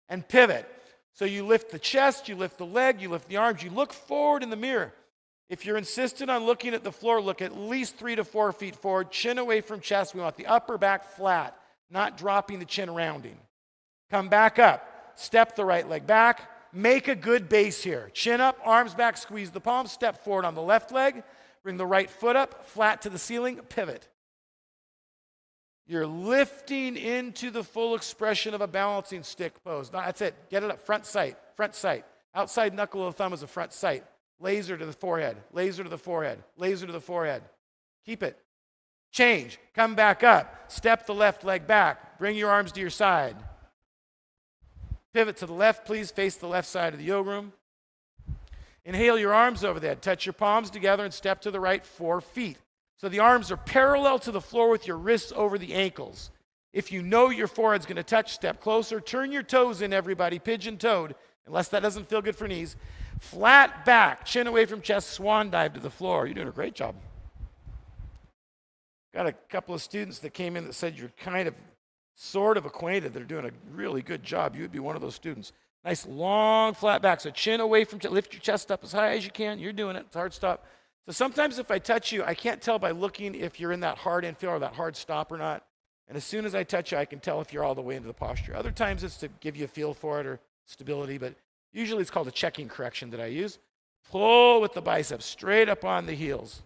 and pivot. So you lift the chest, you lift the leg, you lift the arms. You look forward in the mirror. If you're insistent on looking at the floor, look at least 3 to 4 feet forward, chin away from chest. We want the upper back flat, not dropping the chin rounding. Come back up. Step the right leg back. Make a good base here. Chin up, arms back, squeeze the palms. Step forward on the left leg. Bring the right foot up, flat to the ceiling, pivot. You're lifting into the full expression of a balancing stick pose. That's it. Get it up. Front sight. Front sight. Outside knuckle of the thumb is a front sight. Laser to the forehead, laser to the forehead, laser to the forehead. Keep it. Change. Come back up. Step the left leg back. Bring your arms to your side. Pivot to the left, please. Face the left side of the yoga room. Inhale your arms over the head. Touch your palms together and step to the right 4 feet. So the arms are parallel to the floor with your wrists over the ankles. If you know your forehead's going to touch, step closer. Turn your toes in, everybody. Pigeon-toed, unless that doesn't feel good for knees. Flat back, chin away from chest, swan dive to the floor. You're doing a great job. Got a couple of students that came in that said you're kind of sort of acquainted. They're doing a really good job. You would be one of those students. Nice long flat back. So chin away from chest. Lift your chest up as high as you can. You're doing it. It's a hard stop. So sometimes if I touch you, I can't tell by looking if you're in that hard infill or that hard stop or not. And as soon as I touch you, I can tell if you're all the way into the posture. Other times it's to give you a feel for it or stability, but usually it's called a checking correction that I use. Pull with the biceps straight up on the heels.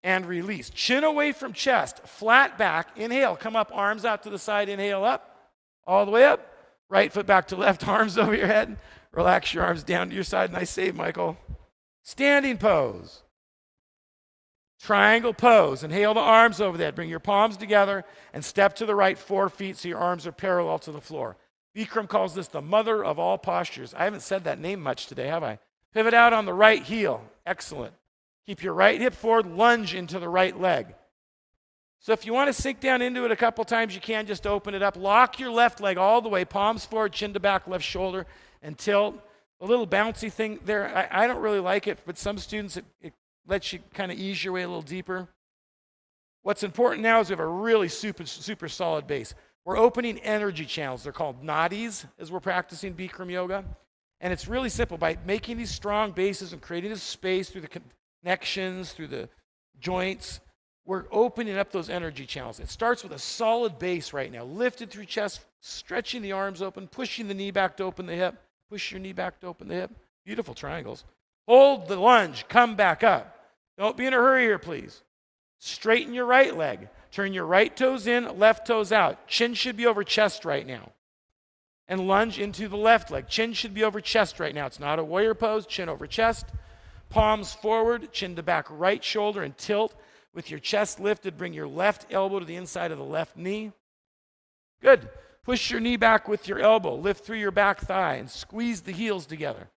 And release. Chin away from chest, flat back. Inhale, come up, arms out to the side. Inhale up, all the way up. Right foot back to left, arms over your head. Relax your arms down to your side. Nice save, Michael. Standing pose. Triangle pose. Inhale the arms over the head. Bring your palms together and step to the right 4 feet so your arms are parallel to the floor. Bikram calls this the mother of all postures. I haven't said that name much today, have I? Pivot out on the right heel. Excellent. Keep your right hip forward, lunge into the right leg. So if you want to sink down into it a couple times, you can just open it up. Lock your left leg all the way, palms forward, chin to back, left shoulder, and tilt. A little bouncy thing there. I don't really like it, but some students, it lets you kind of ease your way a little deeper. What's important now is we have a really super solid base. We're opening energy channels. They're called nadis as we're practicing Bikram yoga. And it's really simple. By making these strong bases and creating this space through the connections, through the joints, we're opening up those energy channels. It starts with a solid base right now. Lifted through chest, stretching the arms open, pushing the knee back to open the hip. Push your knee back to open the hip. Beautiful triangles. Hold the lunge. Come back up. Don't be in a hurry here, please. Straighten your right leg. Turn your right toes in, left toes out. Chin should be over chest right now. and lunge into the left leg. Chin should be over chest right now. It's not a warrior pose. Chin over chest. Palms forward, chin to back right shoulder, and tilt with your chest lifted. Bring your left elbow to the inside of the left knee. Good. Push your knee back with your elbow. Lift through your back thigh and squeeze the heels together.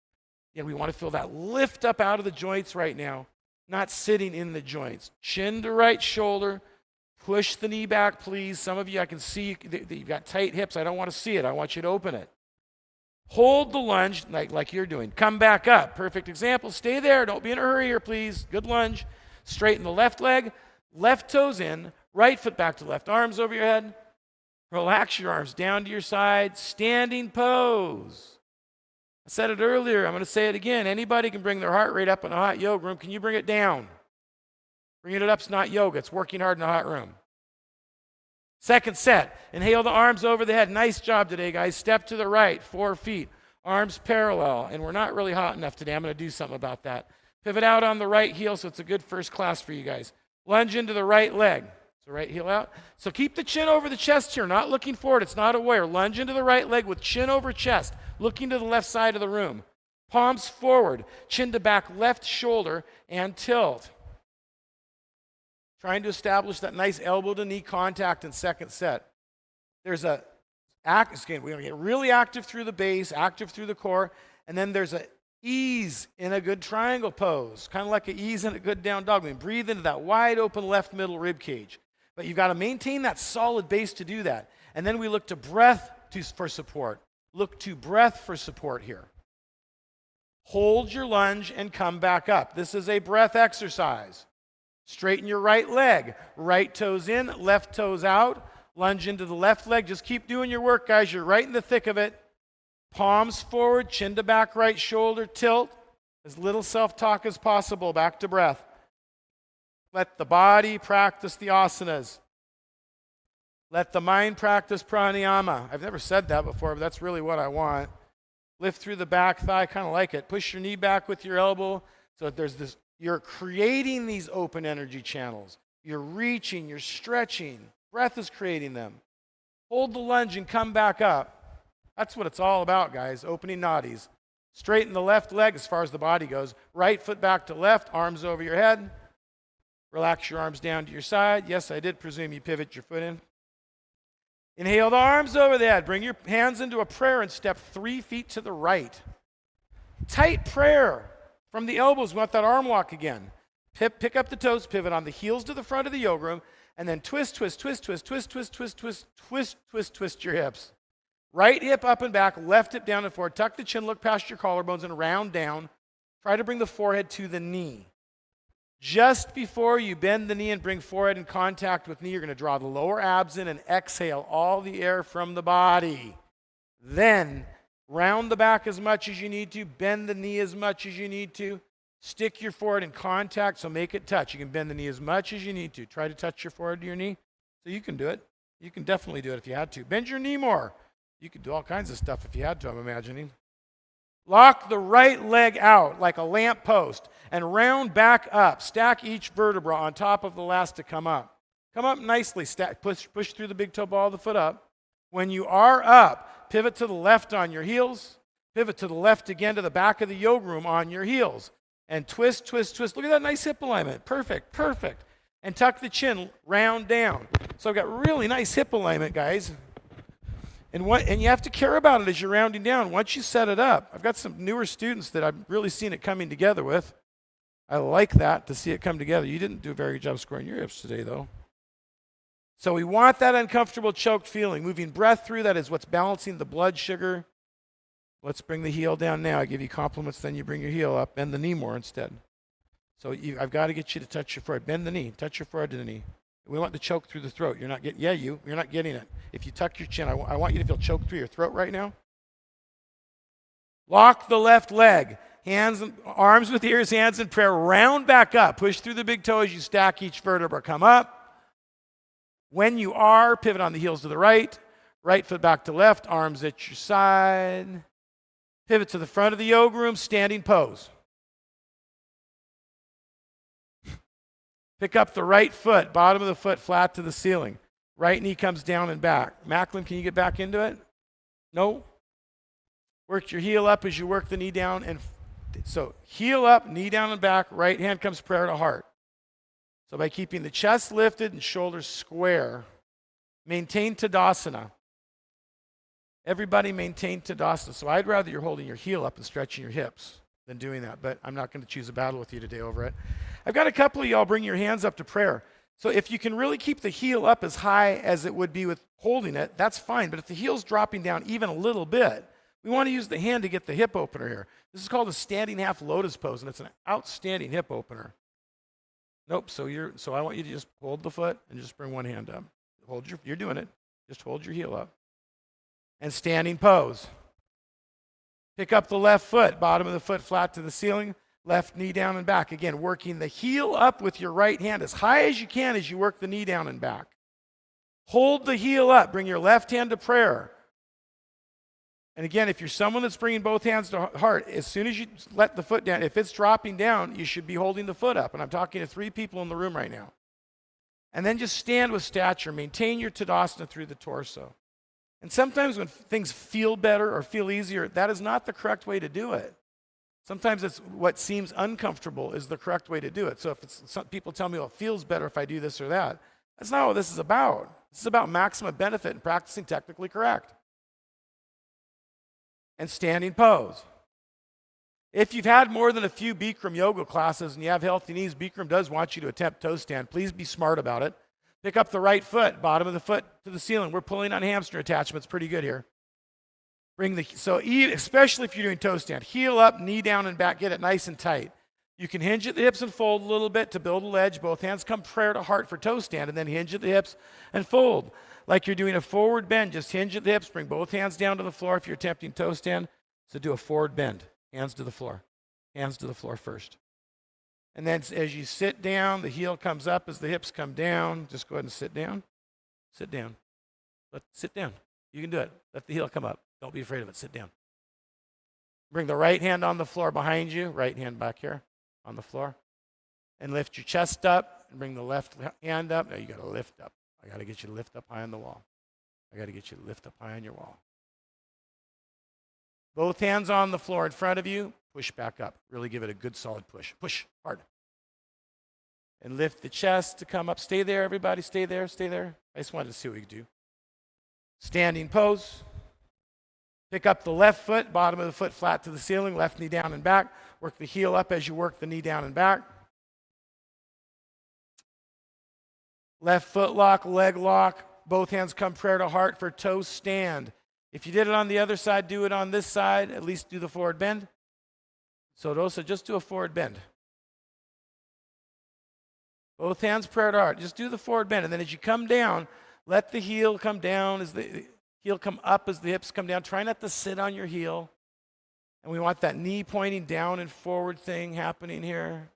Again, we want to feel that lift up out of the joints right now, not sitting in the joints. Chin to right shoulder. Push the knee back, please. Some of you, I can see that you've got tight hips. I don't want to see it. I want you to open it. Hold the lunge like you're doing. Come back up. Perfect example. Stay there. Don't be in a hurry here, please. Good lunge. Straighten the left leg. Left toes in. Right foot back to left. Arms over your head. Relax your arms down to your side. Standing pose. I said it earlier. I'm going to say it again. Anybody can bring their heart rate up in a hot yoga room. Can you bring it down? Bringing it up is not yoga. It's working hard in a hot room. Second set. Inhale the arms over the head. Nice job today, guys. Step to the right, 4 feet. Arms parallel. And we're not really hot enough today. I'm going to do something about that. Pivot out on the right heel, so it's a good first class for you guys. Lunge into the right leg. So right heel out. So keep the chin over the chest here. Not looking forward. It's not a warrior. Lunge into the right leg with chin over chest. Looking to the left side of the room. Palms forward. Chin to back left shoulder and tilt. Trying to establish that nice elbow to knee contact in second set. There's we're going to get really active through the base, active through the core, and then there's a ease in a good triangle pose, kind of like an ease in a good down dog. Breathe into that wide open left middle rib cage. But you've got to maintain that solid base to do that. And then we look to breath for support. Look to breath for support here. Hold your lunge and come back up. This is a breath exercise. Straighten your right leg. Right toes in, left toes out. Lunge into the left leg. Just keep doing your work, guys. You're right in the thick of it. Palms forward, chin to back right shoulder, tilt. As little self-talk as possible. Back to breath. Let the body practice the asanas. Let the mind practice pranayama. I've never said that before, but that's really what I want. Lift through the back thigh, kind of like it. Push your knee back with your elbow so that there's this. You're creating these open energy channels. You're reaching, you're stretching. Breath is creating them. Hold the lunge and come back up. That's what it's all about, guys. Opening nadis. Straighten the left leg as far as the body goes. Right foot back to left, arms over your head. Relax your arms down to your side. Yes, I did presume you pivot your foot in. Inhale the arms over the head. Bring your hands into a prayer and step 3 feet to the right. Tight prayer. From the elbows, we want that arm lock again. Pick up the toes, pivot on the heels to the front of the yoga room, and then twist, twist, twist, twist, twist, twist, twist, twist, twist, twist, twist your hips. Right hip up and back, left hip down and forward. Tuck the chin, look past your collarbones and round down. Try to bring the forehead to the knee. Just before you bend the knee and bring forehead in contact with knee, you're going to draw the lower abs in and exhale all the air from the body. Then round the back as much as you need to. Bend the knee as much as you need to. Stick your forehead in contact, so make it touch. You can bend the knee as much as you need to. Try to touch your forehead to your knee. So you can do it. You can definitely do it if you had to. Bend your knee more. You could do all kinds of stuff if you had to, I'm imagining. Lock the right leg out like a lamp post and round back up. Stack each vertebra on top of the last to come up. Come up nicely. Push through the big toe ball of the foot up. When you are up, pivot to the left on your heels. Pivot to the left again to the back of the yoga room on your heels. And twist, twist, twist. Look at that nice hip alignment. Perfect, perfect. And tuck the chin, round down. So I've got really nice hip alignment, guys. And you have to care about it as you're rounding down. Once you set it up, I've got some newer students that I've really seen it coming together with. I like that, to see it come together. You didn't do a very good job squaring your hips today, though. So we want that uncomfortable choked feeling. Moving breath through that is what's balancing the blood sugar. Let's bring the heel down now. I give you compliments, then you bring your heel up. Bend the knee more instead. So I've got to get you to touch your forehead. Bend the knee. Touch your forehead to the knee. We want the choke through the throat. You're not getting, you're not getting it. If you tuck your chin, I want you to feel choked through your throat right now. Lock the left leg. Arms with ears, hands in prayer. Round back up. Push through the big toe as you stack each vertebra. Come up. When you are, pivot on the heels to the right. Right foot back to left. Arms at your side. Pivot to the front of the yoga room. Standing pose. Pick up the right foot, bottom of the foot flat to the ceiling. Right knee comes down and back. Macklin, can you get back into it? No? Work your heel up as you work the knee down. And so heel up, knee down and back, right hand comes prayer to heart. So by keeping the chest lifted and shoulders square, maintain Tadasana. Everybody maintain Tadasana. So I'd rather you're holding your heel up and stretching your hips than doing that, but I'm not going to choose a battle with you today over it. I've got a couple of y'all bring your hands up to prayer. So if you can really keep the heel up as high as it would be with holding it, that's fine. But if the heel's dropping down even a little bit, we want to use the hand to get the hip opener here. This is called a standing half lotus pose, and it's an outstanding hip opener. Nope, so I want you to just hold the foot and just bring one hand up. You're doing it. Just hold your heel up. And standing pose. Pick up the left foot, bottom of the foot flat to the ceiling, left knee down and back. Again, working the heel up with your right hand as high as you can as you work the knee down and back. Hold the heel up. Bring your left hand to prayer. And again, if you're someone that's bringing both hands to heart, as soon as you let the foot down, if it's dropping down, you should be holding the foot up. And I'm talking to 3 people in the room right now. And then just stand with stature. Maintain your Tadasana through the torso. And sometimes when things feel better or feel easier, that is not the correct way to do it. Sometimes it's what seems uncomfortable is the correct way to do it. So if some people tell me, well, it feels better if I do this or that, that's not what this is about. This is about maximum benefit and practicing technically correct. And standing pose. If you've had more than a few Bikram yoga classes and you have healthy knees, Bikram does want you to attempt toe stand. Please be smart about it. Pick up the right foot, bottom of the foot to the ceiling. We're pulling on hamstring attachments pretty good here. Especially if you're doing toe stand, heel up, knee down and back, get it nice and tight. You can hinge at the hips and fold a little bit to build a ledge. Both hands come prayer to heart for toe stand, and then hinge at the hips and fold. Like you're doing a forward bend, just hinge at the hips, bring both hands down to the floor if you're attempting toe stand. So do a forward bend, hands to the floor. Hands to the floor first. And then as you sit down, the heel comes up as the hips come down. Just go ahead and sit down. Sit down. Sit down. You can do it. Let the heel come up. Don't be afraid of it. Sit down. Bring the right hand on the floor behind you. Right hand back here on the floor. And lift your chest up and bring the left hand up. Now you got to lift up. I got to get you to lift up high on the wall. I got to get you to lift up high on your wall. Both hands on the floor in front of you. Push back up. Really give it a good solid push. Push hard. And lift the chest to come up. Stay there, everybody. Stay there. Stay there. I just wanted to see what we could do. Standing pose. Pick up the left foot, bottom of the foot flat to the ceiling, left knee down and back. Work the heel up as you work the knee down and back. Left foot lock, leg lock. Both hands come prayer to heart for toe stand. If you did it on the other side, do it on this side. At least do the forward bend. So Dosa, just do a forward bend. Both hands prayer to heart. Just do the forward bend. And then as you come down, let the heel come down as the heel come up as the hips come down. Try not to sit on your heel. And we want that knee pointing down and forward thing happening here.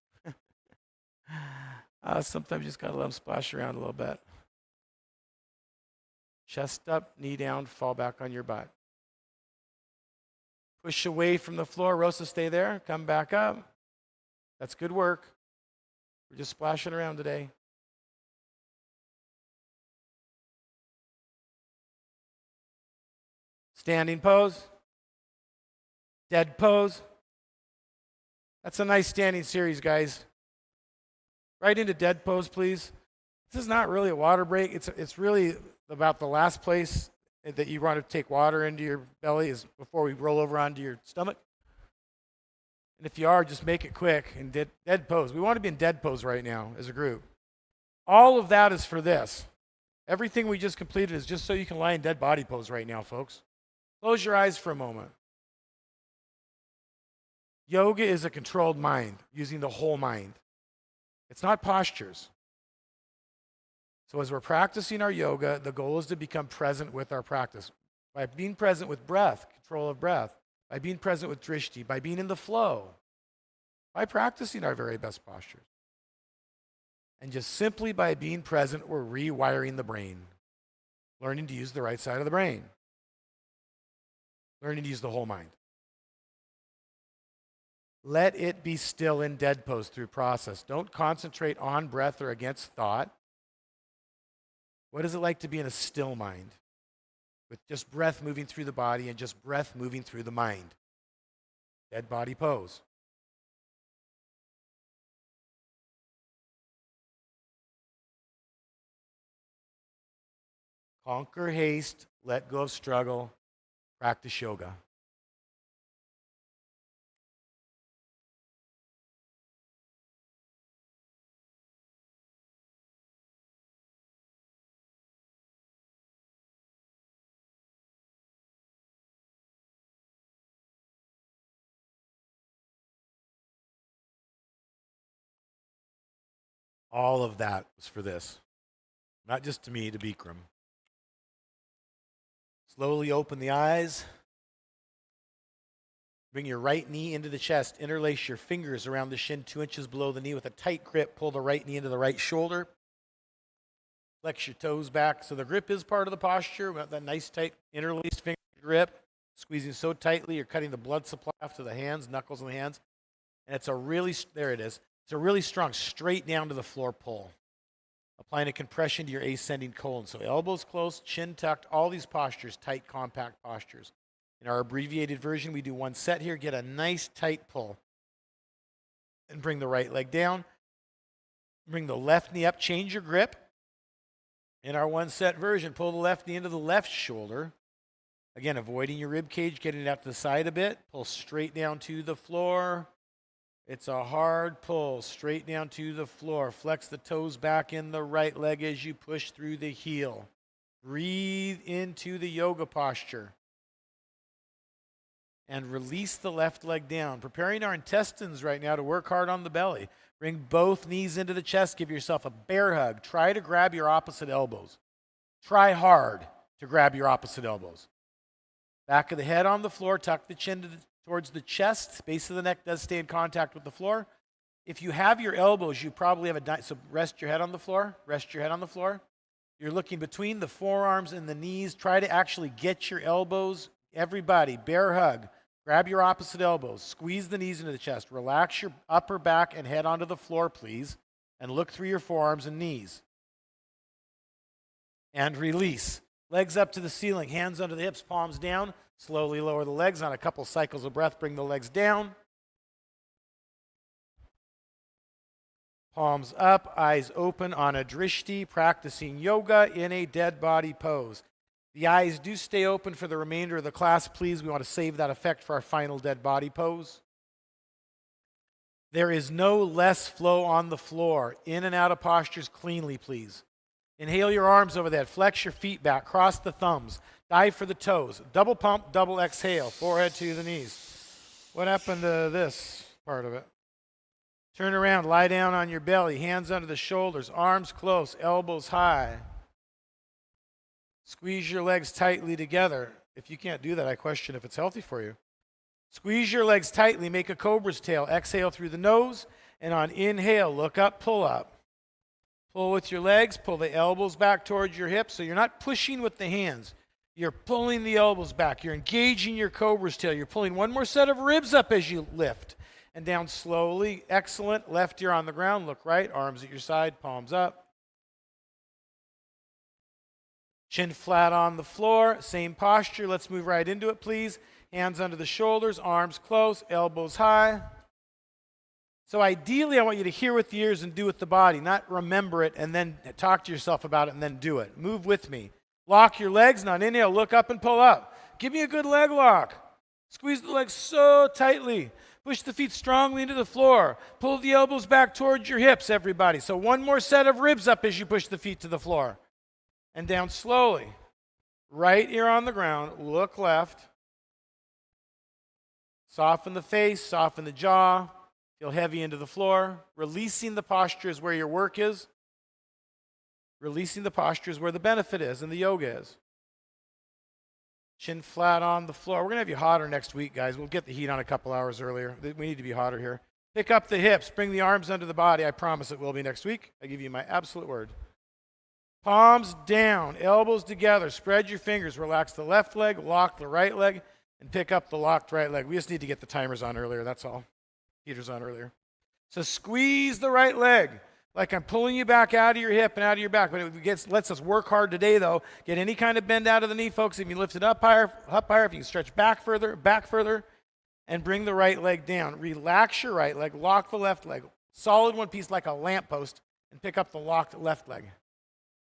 Sometimes you just got to let them splash around a little bit. Chest up, knee down, fall back on your butt. Push away from the floor. Rosa, stay there. Come back up. That's good work. We're just splashing around today. Standing pose. Dead pose. That's a nice standing series, guys. Right into dead pose, please. This is not really a water break. It's really about the last place that you want to take water into your belly is before we roll over onto your stomach. And if you are, just make it quick and dead pose. We want to be in dead pose right now as a group. All of that is for this. Everything we just completed is just so you can lie in dead body pose right now, folks. Close your eyes for a moment. Yoga is a controlled mind, using the whole mind. It's not postures. So as we're practicing our yoga, the goal is to become present with our practice. By being present with breath, control of breath, by being present with drishti, by being in the flow, by practicing our very best postures. And just simply by being present, we're rewiring the brain, learning to use the right side of the brain, learning to use the whole mind. Let it be still in dead pose through process. Don't concentrate on breath or against thought. What is it like to be in a still mind with just breath moving through the body and just breath moving through the mind. Dead body pose. Conquer haste, let go of struggle, practice yoga. All of that was for this. Not just to me, to Bikram. Slowly open the eyes. Bring your right knee into the chest. Interlace your fingers around the shin 2 inches below the knee with a tight grip. Pull the right knee into the right shoulder. Flex your toes back. So the grip is part of the posture. We got that nice tight interlaced finger grip. Squeezing so tightly you're cutting the blood supply off to the hands, knuckles in the hands. And it's a really, there it is. It's a really strong straight down to the floor pull. Applying a compression to your ascending colon. So elbows close, chin tucked, all these postures, tight, compact postures. In our abbreviated version, we do 1 set here. Get a nice tight pull. And bring the right leg down. Bring the left knee up. Change your grip. In our 1 set version, pull the left knee into the left shoulder. Again, avoiding your rib cage, getting it out to the side a bit. Pull straight down to the floor. It's a hard pull, straight down to the floor. Flex the toes back in the right leg as you push through the heel. Breathe into the yoga posture. And release the left leg down. Preparing our intestines right now to work hard on the belly. Bring both knees into the chest. Give yourself a bear hug. Try to grab your opposite elbows. Try hard to grab your opposite elbows. Back of the head on the floor. Tuck the chin towards the chest. Base of the neck does stay in contact with the floor. If you have your elbows, you probably have so rest your head on the floor. Rest your head on the floor. You're looking between the forearms and the knees. Try to actually get your elbows. Everybody, bear hug. Grab your opposite elbows. Squeeze the knees into the chest. Relax your upper back and head onto the floor, please. And look through your forearms and knees. And release. Legs up to the ceiling. Hands under the hips, palms down. Slowly lower the legs. On a couple cycles of breath, bring the legs down. Palms up, eyes open on a drishti, practicing yoga in a dead body pose. The eyes do stay open for the remainder of the class, please. We want to save that effect for our final dead body pose. There is no less flow on the floor. In and out of postures cleanly, please. Inhale your arms over the head. Flex your feet back. Cross the thumbs. Dive for the toes. Double pump, double exhale. Forehead to the knees. What happened to this part of it? Turn around. Lie down on your belly. Hands under the shoulders. Arms close. Elbows high. Squeeze your legs tightly together. If you can't do that, I question if it's healthy for you. Squeeze your legs tightly. Make a cobra's tail. Exhale through the nose. And on inhale, look up, pull up. Pull with your legs. Pull the elbows back towards your hips. So you're not pushing with the hands. You're pulling the elbows back. You're engaging your cobra's tail. You're pulling one more set of ribs up as you lift. And down slowly. Excellent. Left ear on the ground. Look right. Arms at your side. Palms up. Chin flat on the floor, same posture. Let's move right into it, please. Hands under the shoulders, arms close, elbows high. So ideally, I want you to hear with the ears and do with the body, not remember it and then talk to yourself about it and then do it. Move with me. Lock your legs, and on inhale, look up and pull up. Give me a good leg lock. Squeeze the legs so tightly. Push the feet strongly into the floor. Pull the elbows back towards your hips, everybody. So one more set of ribs up as you push the feet to the floor. And down slowly. Right ear on the ground. Look left. Soften the face. Soften the jaw. Feel heavy into the floor. Releasing the posture is where your work is. Releasing the posture is where the benefit is and the yoga is. Chin flat on the floor. We're going to have you hotter next week, guys. We'll get the heat on a couple hours earlier. We need to be hotter here. Pick up the hips. Bring the arms under the body. I promise it will be next week. I give you my absolute word. Palms down, elbows together, spread your fingers, relax the left leg, lock the right leg, and pick up the locked right leg. We just need to get the timers on earlier, that's all. Heaters on earlier. So squeeze the right leg. Like I'm pulling you back out of your hip and out of your back. But it lets us work hard today, though. Get any kind of bend out of the knee, folks. If you lift it up higher, if you can stretch back further, and bring the right leg down. Relax your right leg, lock the left leg. Solid one piece like a lamppost, and pick up the locked left leg.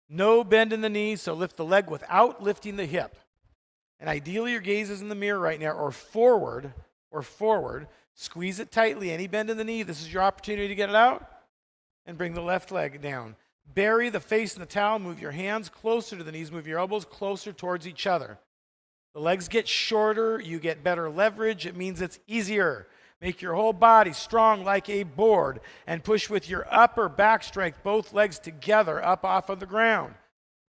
No bend in the knees, so lift the leg without lifting the hip. And ideally, your gaze is in the mirror right now, or forward. Squeeze it tightly. Any bend in the knee, this is your opportunity to get it out. And bring the left leg down. Bury the face in the towel. Move your hands closer to the knees. Move your elbows closer towards each other. The legs get shorter. You get better leverage. It means it's easier. Make your whole body strong like a board. And push with your upper back strength, both legs together up off of the ground.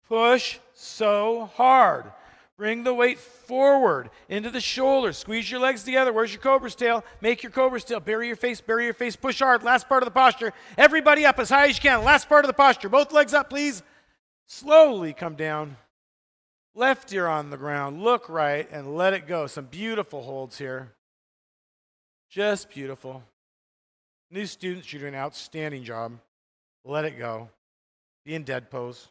Push so hard. Bring the weight forward into the shoulders. Squeeze your legs together. Where's your cobra's tail? Make your cobra's tail. Bury your face. Push hard. Last part of the posture. Everybody up as high as you can. Last part of the posture. Both legs up, please. Slowly come down. Left ear on the ground. Look right and let it go. Some beautiful holds here. Just beautiful. New students, you're doing an outstanding job. Let it go. Be in dead pose.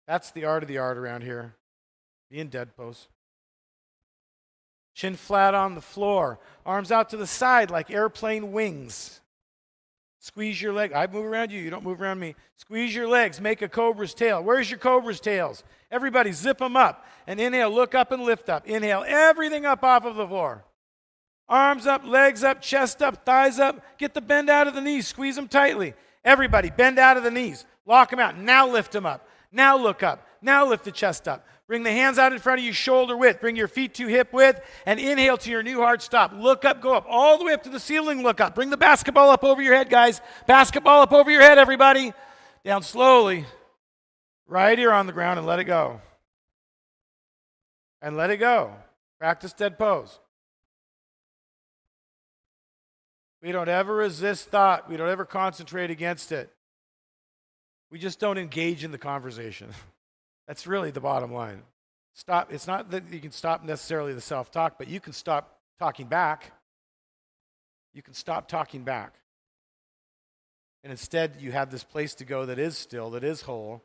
That's the art of the art around here. Be in dead pose. Chin flat on the floor. Arms out to the side like airplane wings. Squeeze your leg. I move around you. You don't move around me. Squeeze your legs. Make a cobra's tail. Where's your cobra's tails? Everybody zip them up. And inhale, look up and lift up. Inhale, everything up off of the floor. Arms up, legs up, chest up, thighs up. Get the bend out of the knees. Squeeze them tightly. Everybody, bend out of the knees. Lock them out. Now lift them up. Now look up. Now lift the chest up. Bring the hands out in front of you, shoulder width. Bring your feet to hip width, and inhale to your new hard stop. Look up, go up, all the way up to the ceiling, look up. Bring the basketball up over your head, guys. Basketball up over your head, everybody. Down slowly. Right ear on the ground, and let it go. And let it go. Practice dead pose. We don't ever resist thought. We don't ever concentrate against it. We just don't engage in the conversation. That's really the bottom line. Stop. It's not that you can stop necessarily the self-talk, but you can stop talking back. You can stop talking back. And instead, you have this place to go that is still, that is whole,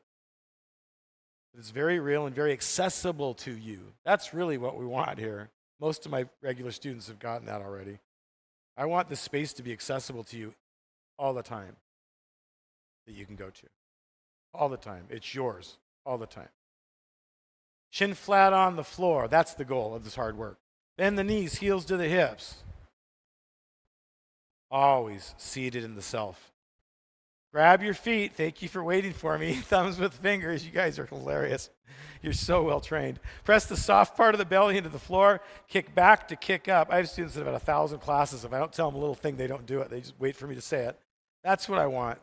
that is very real and very accessible to you. That's really what we want here. Most of my regular students have gotten that already. I want this space to be accessible to you all the time, that you can go to. All the time. It's yours. All the time. Chin flat on the floor. That's the goal of this hard work. Bend the knees, heels to the hips. Always seated in the self. Grab your feet. Thank you for waiting for me. Thumbs with fingers. You guys are hilarious. You're so well trained. Press the soft part of the belly into the floor. Kick back to kick up. I have students that have had 1,000 classes. If I don't tell them a little thing, they don't do it. They just wait for me to say it. That's what I want.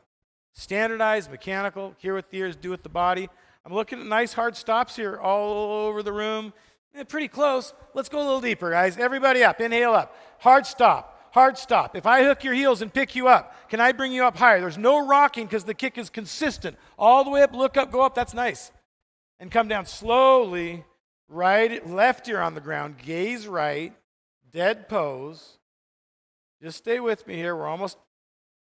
Standardized, mechanical, hear with the ears, do with the body. I'm looking at nice hard stops here all over the room. Pretty close. Let's go a little deeper, guys. Everybody up. Inhale up. Hard stop. Hard stop. If I hook your heels and pick you up, can I bring you up higher? There's no rocking because the kick is consistent. All the way up, look up, go up. That's nice. And come down slowly. Right, left ear on the ground. Gaze right. Dead pose. Just stay with me here. We're almost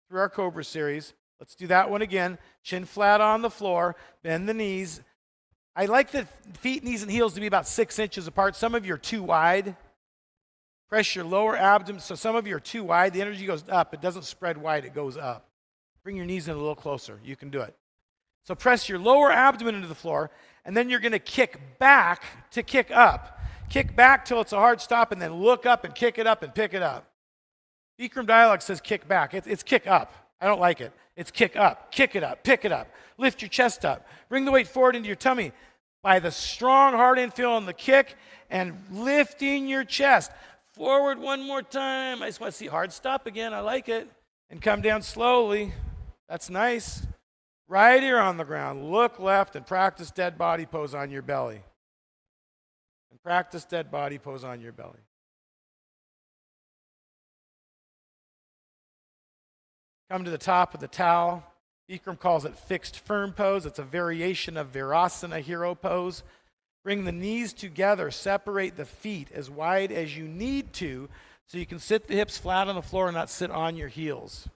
through our Cobra series. Let's do that one again. Chin flat on the floor. Bend the knees. I like the feet, knees, and heels to be about 6 inches apart. Some of you are too wide. Press your lower abdomen. So some of you are too wide. The energy goes up. It doesn't spread wide. It goes up. Bring your knees in a little closer. You can do it. So press your lower abdomen into the floor, and then you're going to kick back to kick up. Kick back till it's a hard stop, and then look up and kick it up and pick it up. Bikram dialogue says kick back. It's kick up. I don't like it. It's kick up, kick it up, pick it up. Lift your chest up. Bring the weight forward into your tummy by the strong, hard infill on the kick and lifting your chest. Forward one more time. I just want to see hard stop again. I like it. And come down slowly. That's nice. Right ear on the ground. Look left and practice dead body pose on your belly. And practice dead body pose on your belly. Come to the top of the towel. Bikram calls it fixed firm pose. It's a variation of Virasana hero pose. Bring the knees together. Separate the feet as wide as you need to so you can sit the hips flat on the floor and not sit on your heels.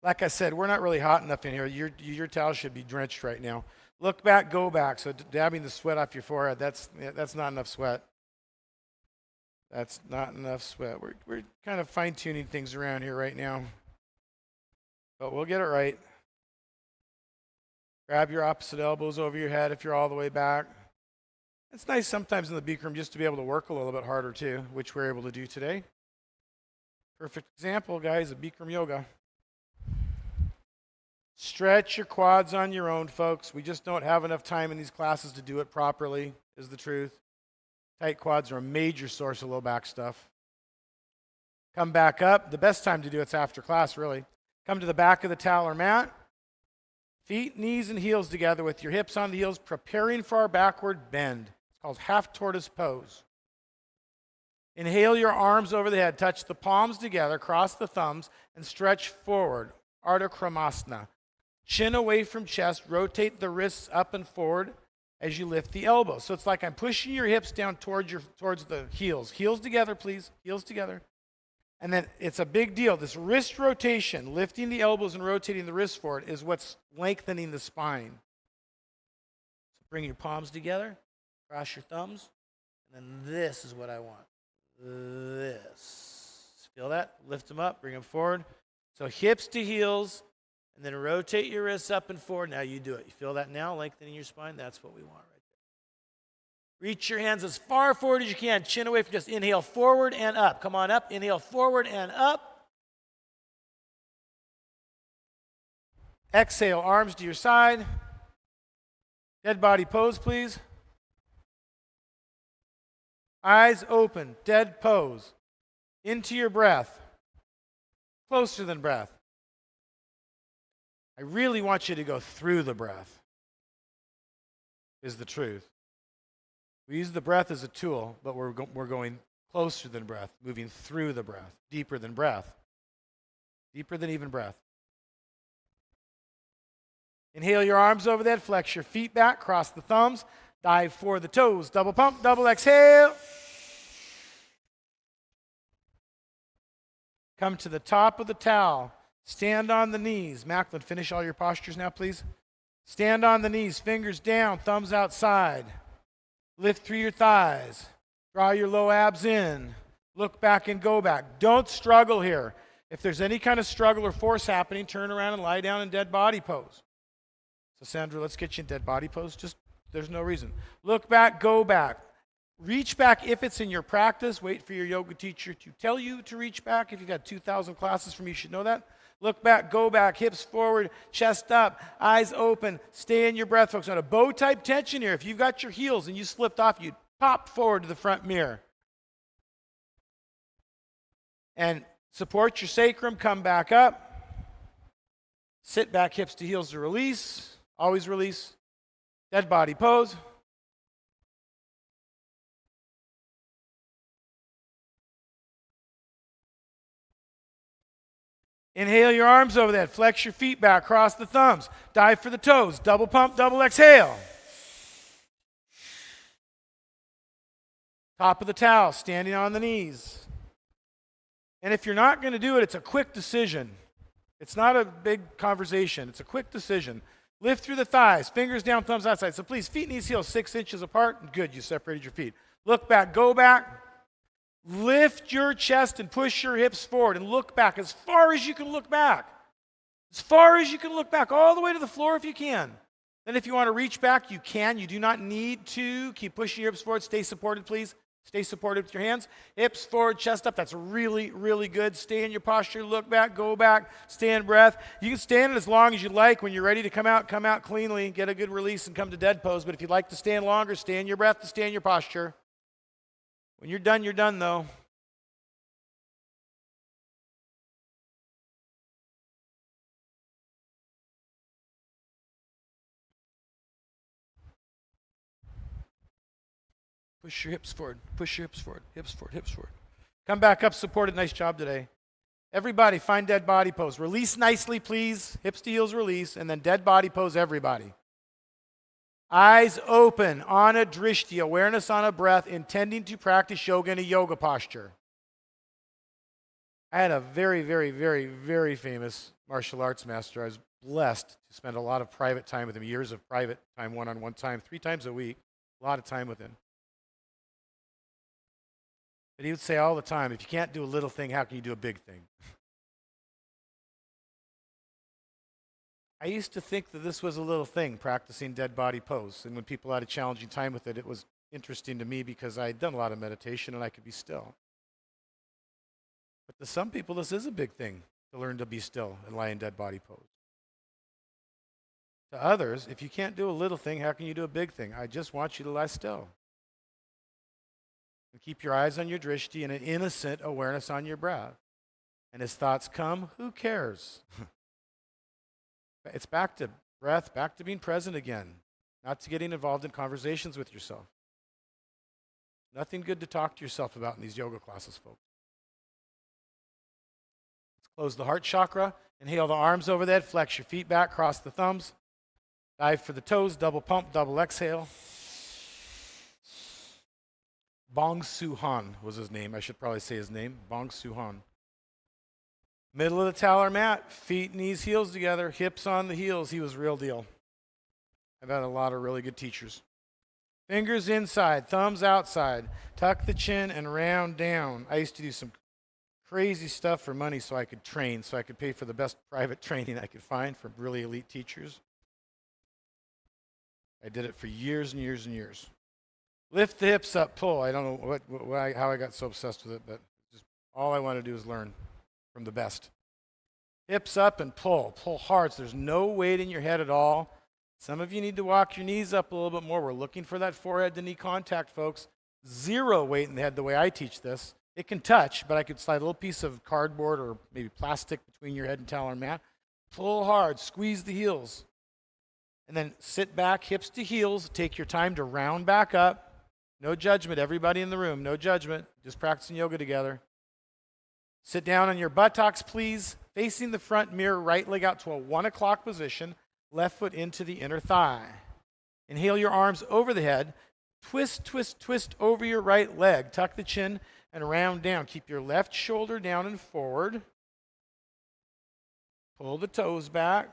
Like I said, we're not really hot enough in here. Your towel should be drenched right now. Look back, go back. So dabbing the sweat off your forehead, that's not enough sweat. That's not enough sweat. We're kind of fine-tuning things around here right now. But we'll get it right. Grab your opposite elbows over your head if you're all the way back. It's nice sometimes in the Bikram just to be able to work a little bit harder too, which we're able to do today. Perfect example, guys, of Bikram yoga. Stretch your quads on your own, folks. We just don't have enough time in these classes to do it properly, is the truth. Tight quads are a major source of low back stuff. Come back up. The best time to do it's after class, really. Come to the back of the towel or mat. Feet, knees, and heels together with your hips on the heels, preparing for our backward bend. It's called half tortoise pose. Inhale your arms over the head. Touch the palms together, cross the thumbs, and stretch forward. Ardha Kramasana. Chin away from chest. Rotate the wrists up and forward as you lift the elbows. So it's like I'm pushing your hips down towards the heels. Heels together, please. Heels together. And then it's a big deal. This wrist rotation, lifting the elbows and rotating the wrists forward, is what's lengthening the spine. So bring your palms together, cross your thumbs, and then this is what I want. This. Feel that? Lift them up, bring them forward. So hips to heels, and then rotate your wrists up and forward. Now you do it. You feel that now? Lengthening your spine? That's what we want right there. Reach your hands as far forward as you can. Chin away from just inhale forward and up. Come on up. Inhale forward and up. Exhale, arms to your side. Dead body pose, please. Eyes open, dead pose. Into your breath. Closer than breath. I really want you to go through the breath, is the truth. We use the breath as a tool, but we're going closer than breath, moving through the breath, deeper than breath, deeper than even breath. Inhale your arms over the head, flex your feet back, cross the thumbs, dive for the toes, double pump, double exhale. Come to the top of the towel. Stand on the knees. Macklin, finish all your postures now, please. Stand on the knees, fingers down, thumbs outside. Lift through your thighs. Draw your low abs in. Look back and go back. Don't struggle here. If there's any kind of struggle or force happening, turn around and lie down in dead body pose. So Sandra, let's get you in dead body pose. Just, there's no reason. Look back, go back. Reach back if it's in your practice. Wait for your yoga teacher to tell you to reach back. If you've got 2,000 classes from me, you should know that. Look back, go back, hips forward, chest up, eyes open. Stay in your breath, folks. Not a bow-type tension here. If you've got your heels and you slipped off, you'd pop forward to the front mirror. And support your sacrum, come back up. Sit back, hips to heels to release. Always release. Dead body pose. Inhale your arms over that. Flex your feet back. Cross the thumbs. Dive for the toes. Double pump, double exhale. Top of the towel, standing on the knees. And if you're not going to do it, it's a quick decision. It's not a big conversation. It's a quick decision. Lift through the thighs. Fingers down, thumbs outside. So please, feet, knees, heels 6 inches apart. Good, you separated your feet. Look back, go back. Lift your chest and push your hips forward and look back as far as you can look back. As far as you can look back, all the way to the floor if you can. Then if you want to reach back, you can. You do not need to. Keep pushing your hips forward. Stay supported, please. Stay supported with your hands. Hips forward, chest up. That's really, really good. Stay in your posture. Look back, go back. Stay in breath. You can stand as long as you like. When you're ready to come out cleanly. Get a good release and come to dead pose. But if you'd like to stand longer, stay in your breath to stay in your posture. When you're done, though. Push your hips forward. Push your hips forward. Hips forward, hips forward. Come back up supported. Nice job today. Everybody, find dead body pose. Release nicely, please. Hips to heels release. And then dead body pose, everybody. Eyes open, ana drishti, awareness on a breath, intending to practice yoga in a yoga posture. I had a very, very, very, very famous martial arts master. I was blessed to spend a lot of private time with him, years of private time, one-on-one time, 3 times a week, a lot of time with him. But he would say all the time, if you can't do a little thing, how can you do a big thing? I used to think that this was a little thing, practicing dead body pose. And when people had a challenging time with it, it was interesting to me because I had done a lot of meditation and I could be still. But to some people, this is a big thing, to learn to be still and lie in dead body pose. To others, if you can't do a little thing, how can you do a big thing? I just want you to lie still. And keep your eyes on your drishti and an innocent awareness on your breath. And as thoughts come, who cares? It's back to breath, back to being present again, not to getting involved in conversations with yourself. Nothing good to talk to yourself about in these yoga classes, folks. Let's close the heart chakra. Inhale the arms over the head, flex your feet back, cross the thumbs. Dive for the toes, double pump, double exhale. Bong Su Han was his name. I should probably say his name. Bong Su Han. Middle of the talar mat, feet, knees, heels together, hips on the heels. He was real deal. I've had a lot of really good teachers. Fingers inside, thumbs outside. Tuck the chin and round down. I used to do some crazy stuff for money so I could train, so I could pay for the best private training I could find from really elite teachers. I did it for years and years and years. Lift the hips up, pull. I don't know how I got so obsessed with it, but just all I want to do is learn from the best. Hips up and pull. Pull hard so there's no weight in your head at all. Some of you need to walk your knees up a little bit more. We're looking for that forehead to knee contact, folks. 0 weight in the head the way I teach this. It can touch, but I could slide a little piece of cardboard or maybe plastic between your head and talar mat. Pull hard, squeeze the heels. And then sit back, hips to heels. Take your time to round back up. No judgment, everybody in the room, no judgment. Just practicing yoga together. Sit down on your buttocks, please. Facing the front mirror, right leg out to a 1 o'clock position. Left foot into the inner thigh. Inhale your arms over the head. Twist, twist, twist over your right leg. Tuck the chin and round down. Keep your left shoulder down and forward. Pull the toes back.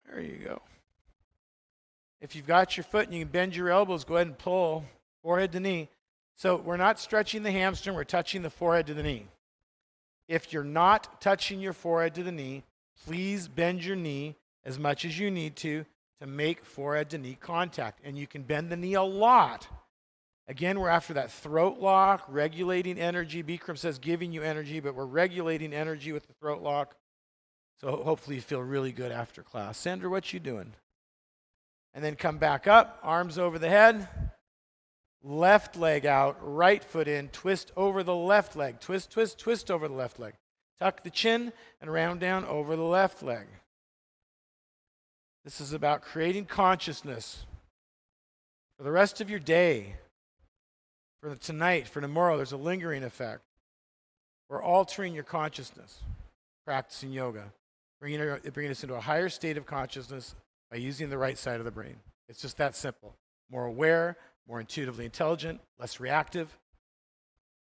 There you go. If you've got your foot and you can bend your elbows, go ahead and pull forehead to knee. So we're not stretching the hamstring, we're touching the forehead to the knee. If you're not touching your forehead to the knee, please bend your knee as much as you need to make forehead to knee contact. And you can bend the knee a lot. Again, we're after that throat lock, regulating energy. Bikram says giving you energy, but we're regulating energy with the throat lock. So hopefully you feel really good after class. Sandra, what you doing? And then come back up, arms over the head. Left leg out, right foot in, twist over the left leg. Twist, twist, twist over the left leg. Tuck the chin and round down over the left leg. This is about creating consciousness for the rest of your day, for tonight, for tomorrow. There's a lingering effect. We're altering your consciousness, practicing yoga, bringing us into a higher state of consciousness by using the right side of the brain. It's just that simple. More aware, more intuitively intelligent, less reactive.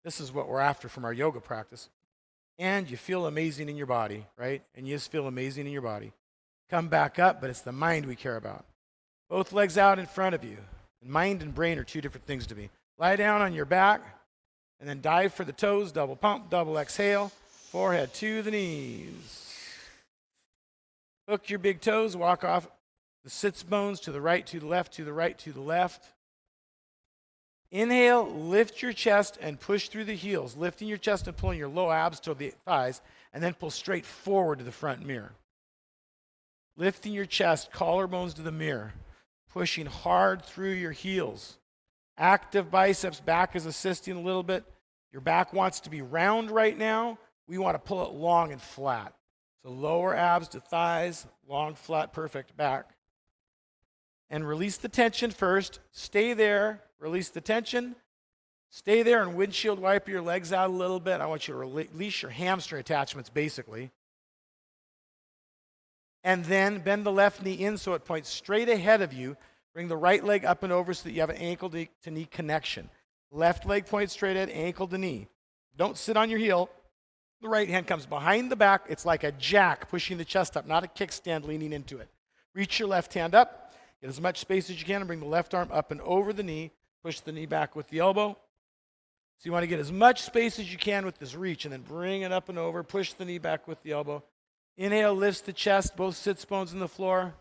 This is what we're after from our yoga practice. And you feel amazing in your body, right? And you just feel amazing in your body. Come back up, but it's the mind we care about. Both legs out in front of you. And mind and brain are 2 different things to me. Lie down on your back, and then dive for the toes, double pump, double exhale, forehead to the knees. Hook your big toes, walk off the sits bones to the right, to the left, to the right, to the left. Inhale, lift your chest and push through the heels, lifting your chest and pulling your low abs to the thighs, and then pull straight forward to the front mirror. Lifting your chest, collarbones to the mirror, pushing hard through your heels. Active biceps, back is assisting a little bit. Your back wants to be round right now. We want to pull it long and flat. So lower abs to thighs, long, flat, perfect back. And release the tension first. Stay there. Release the tension. Stay there and windshield wipe your legs out a little bit. I want you to release your hamstring attachments, basically. And then bend the left knee in so it points straight ahead of you. Bring the right leg up and over so that you have an ankle to knee connection. Left leg points straight ahead, ankle to knee. Don't sit on your heel. The right hand comes behind the back. It's like a jack pushing the chest up, not a kickstand leaning into it. Reach your left hand up. Get as much space as you can and bring the left arm up and over the knee. Push the knee back with the elbow. So you want to get as much space as you can with this reach and then bring it up and over. Push the knee back with the elbow. Inhale, lifts the chest, both sits bones in the floor.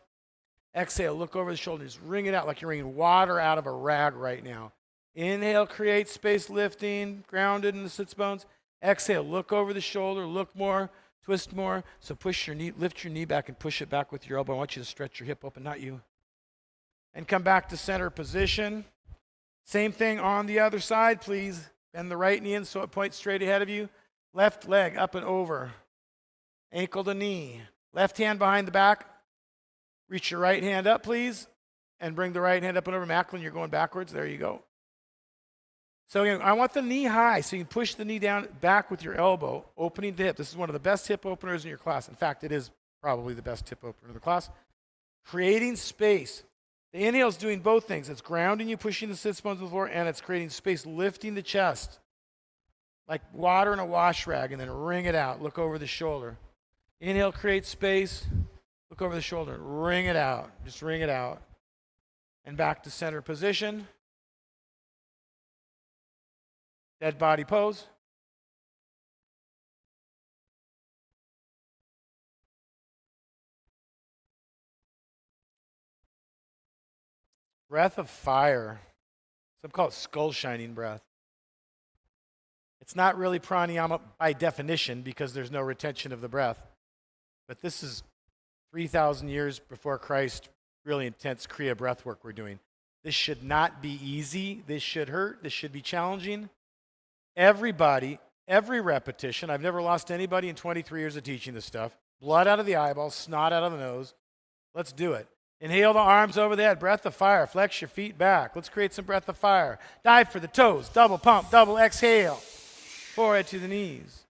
Exhale, look over the shoulders. Wring it out like you're wringing water out of a rag right now. Inhale, create space, lifting, grounded in the sits bones. Exhale, look over the shoulder, look more, twist more. So push your knee, lift your knee back and push it back with your elbow. I want you to stretch your hip open, not you. And come back to center position. Same thing on the other side, please. Bend the right knee in so it points straight ahead of you. Left leg up and over. Ankle to knee. Left hand behind the back. Reach your right hand up, please. And bring the right hand up and over. Macklin, you're going backwards. There you go. So again, I want the knee high so you can push the knee down back with your elbow, opening the hip. This is one of the best hip openers in your class. In fact, it is probably the best hip opener in the class. Creating space. The inhale is doing both things. It's grounding you, pushing the sits bones to the floor, and it's creating space, lifting the chest. Like water in a wash rag, and then wring it out. Look over the shoulder. Inhale, create space. Look over the shoulder. Wring it out. Just wring it out. And back to center position. Dead body pose. Breath of fire. Some call it skull shining breath. It's not really pranayama by definition because there's no retention of the breath. But this is 3,000 years before Christ, really intense Kriya breath work we're doing. This should not be easy. This should hurt. This should be challenging. Everybody, every repetition. I've never lost anybody in 23 years of teaching this stuff. Blood out of the eyeballs, snot out of the nose. Let's do it. Inhale the arms over the head. Breath of fire. Flex your feet back. Let's create some breath of fire. Dive for the toes. Double pump. Double exhale. Forehead to the knees.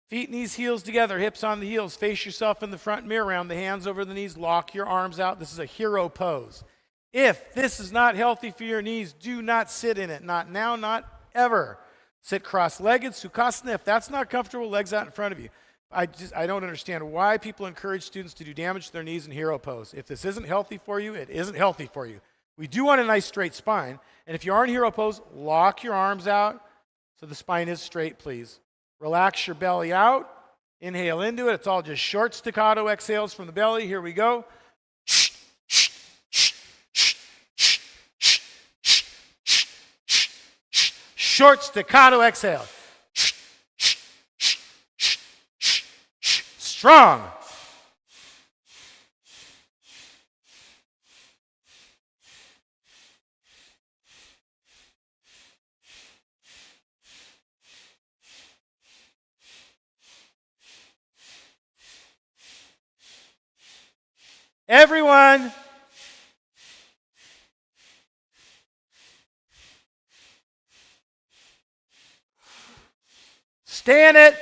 Feet, knees, heels together. Hips on the heels. Face yourself in the front mirror round. The hands over the knees. Lock your arms out. This is a hero pose. If this is not healthy for your knees, do not sit in it. Not now, not ever. Sit cross-legged, Sukhasana. If that's not comfortable, legs out in front of you. I don't understand why people encourage students to do damage to their knees in hero pose. If this isn't healthy for you, it isn't healthy for you. We do want a nice straight spine. And if you are in hero pose, lock your arms out so the spine is straight, please. Relax your belly out. Inhale into it. It's all just short staccato exhales from the belly. Here we go. Short staccato exhale. Strong. Everyone. Stay in it.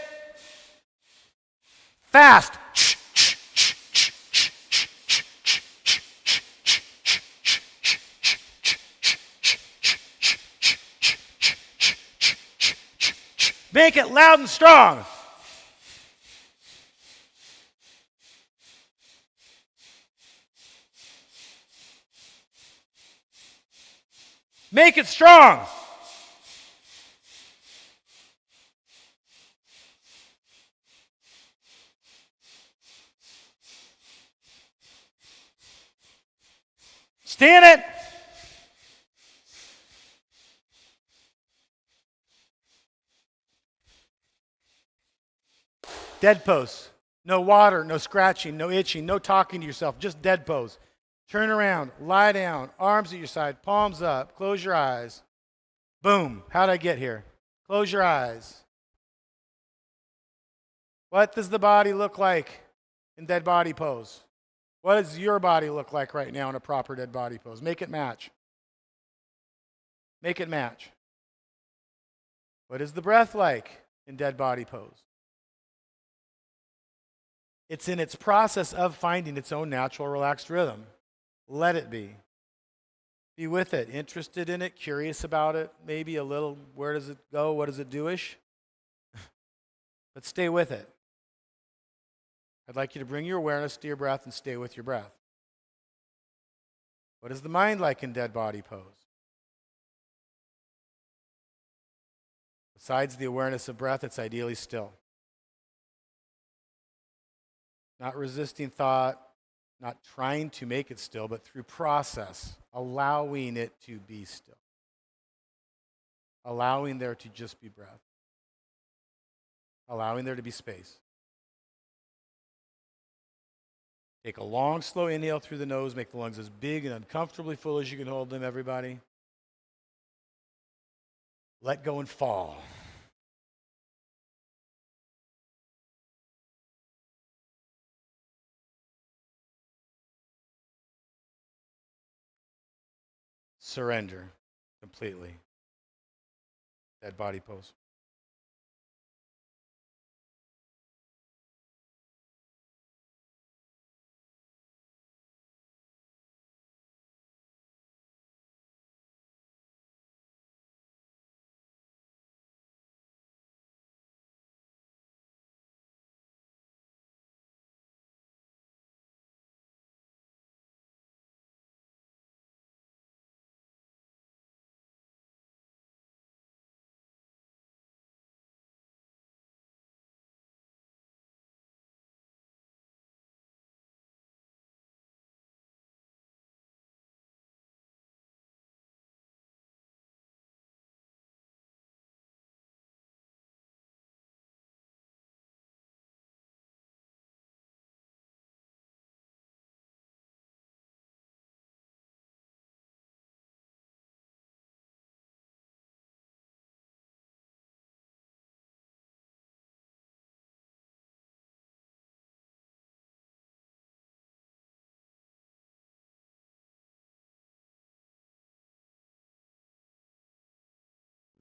Fast. Make it loud and strong. Make it strong. Stay in it. Dead pose. No water, no scratching, no itching, no talking to yourself, just dead pose. Turn around, lie down, arms at your side, palms up, close your eyes. Boom. How'd I get here? Close your eyes. What does the body look like in dead body pose? What does your body look like right now in a proper dead body pose? Make it match. Make it match. What is the breath like in dead body pose? It's in its process of finding its own natural relaxed rhythm. Let it be. Be with it, interested in it, curious about it, maybe a little, where does it go, what does it do-ish? but stay with it. I'd like you to bring your awareness to your breath and stay with your breath. What is the mind like in dead body pose? Besides the awareness of breath, it's ideally still. Not resisting thought, not trying to make it still, but through process, allowing it to be still. Allowing there to just be breath. Allowing there to be space. Take a long, slow inhale through the nose. Make the lungs as big and uncomfortably full as you can hold them, everybody. Let go and fall. Surrender completely. Dead body pose.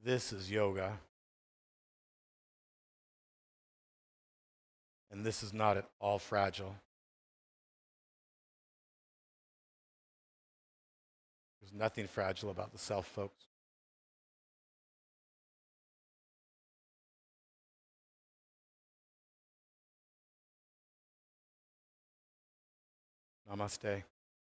This is yoga. And this is not at all fragile. There's nothing fragile about the self, folks. Namaste.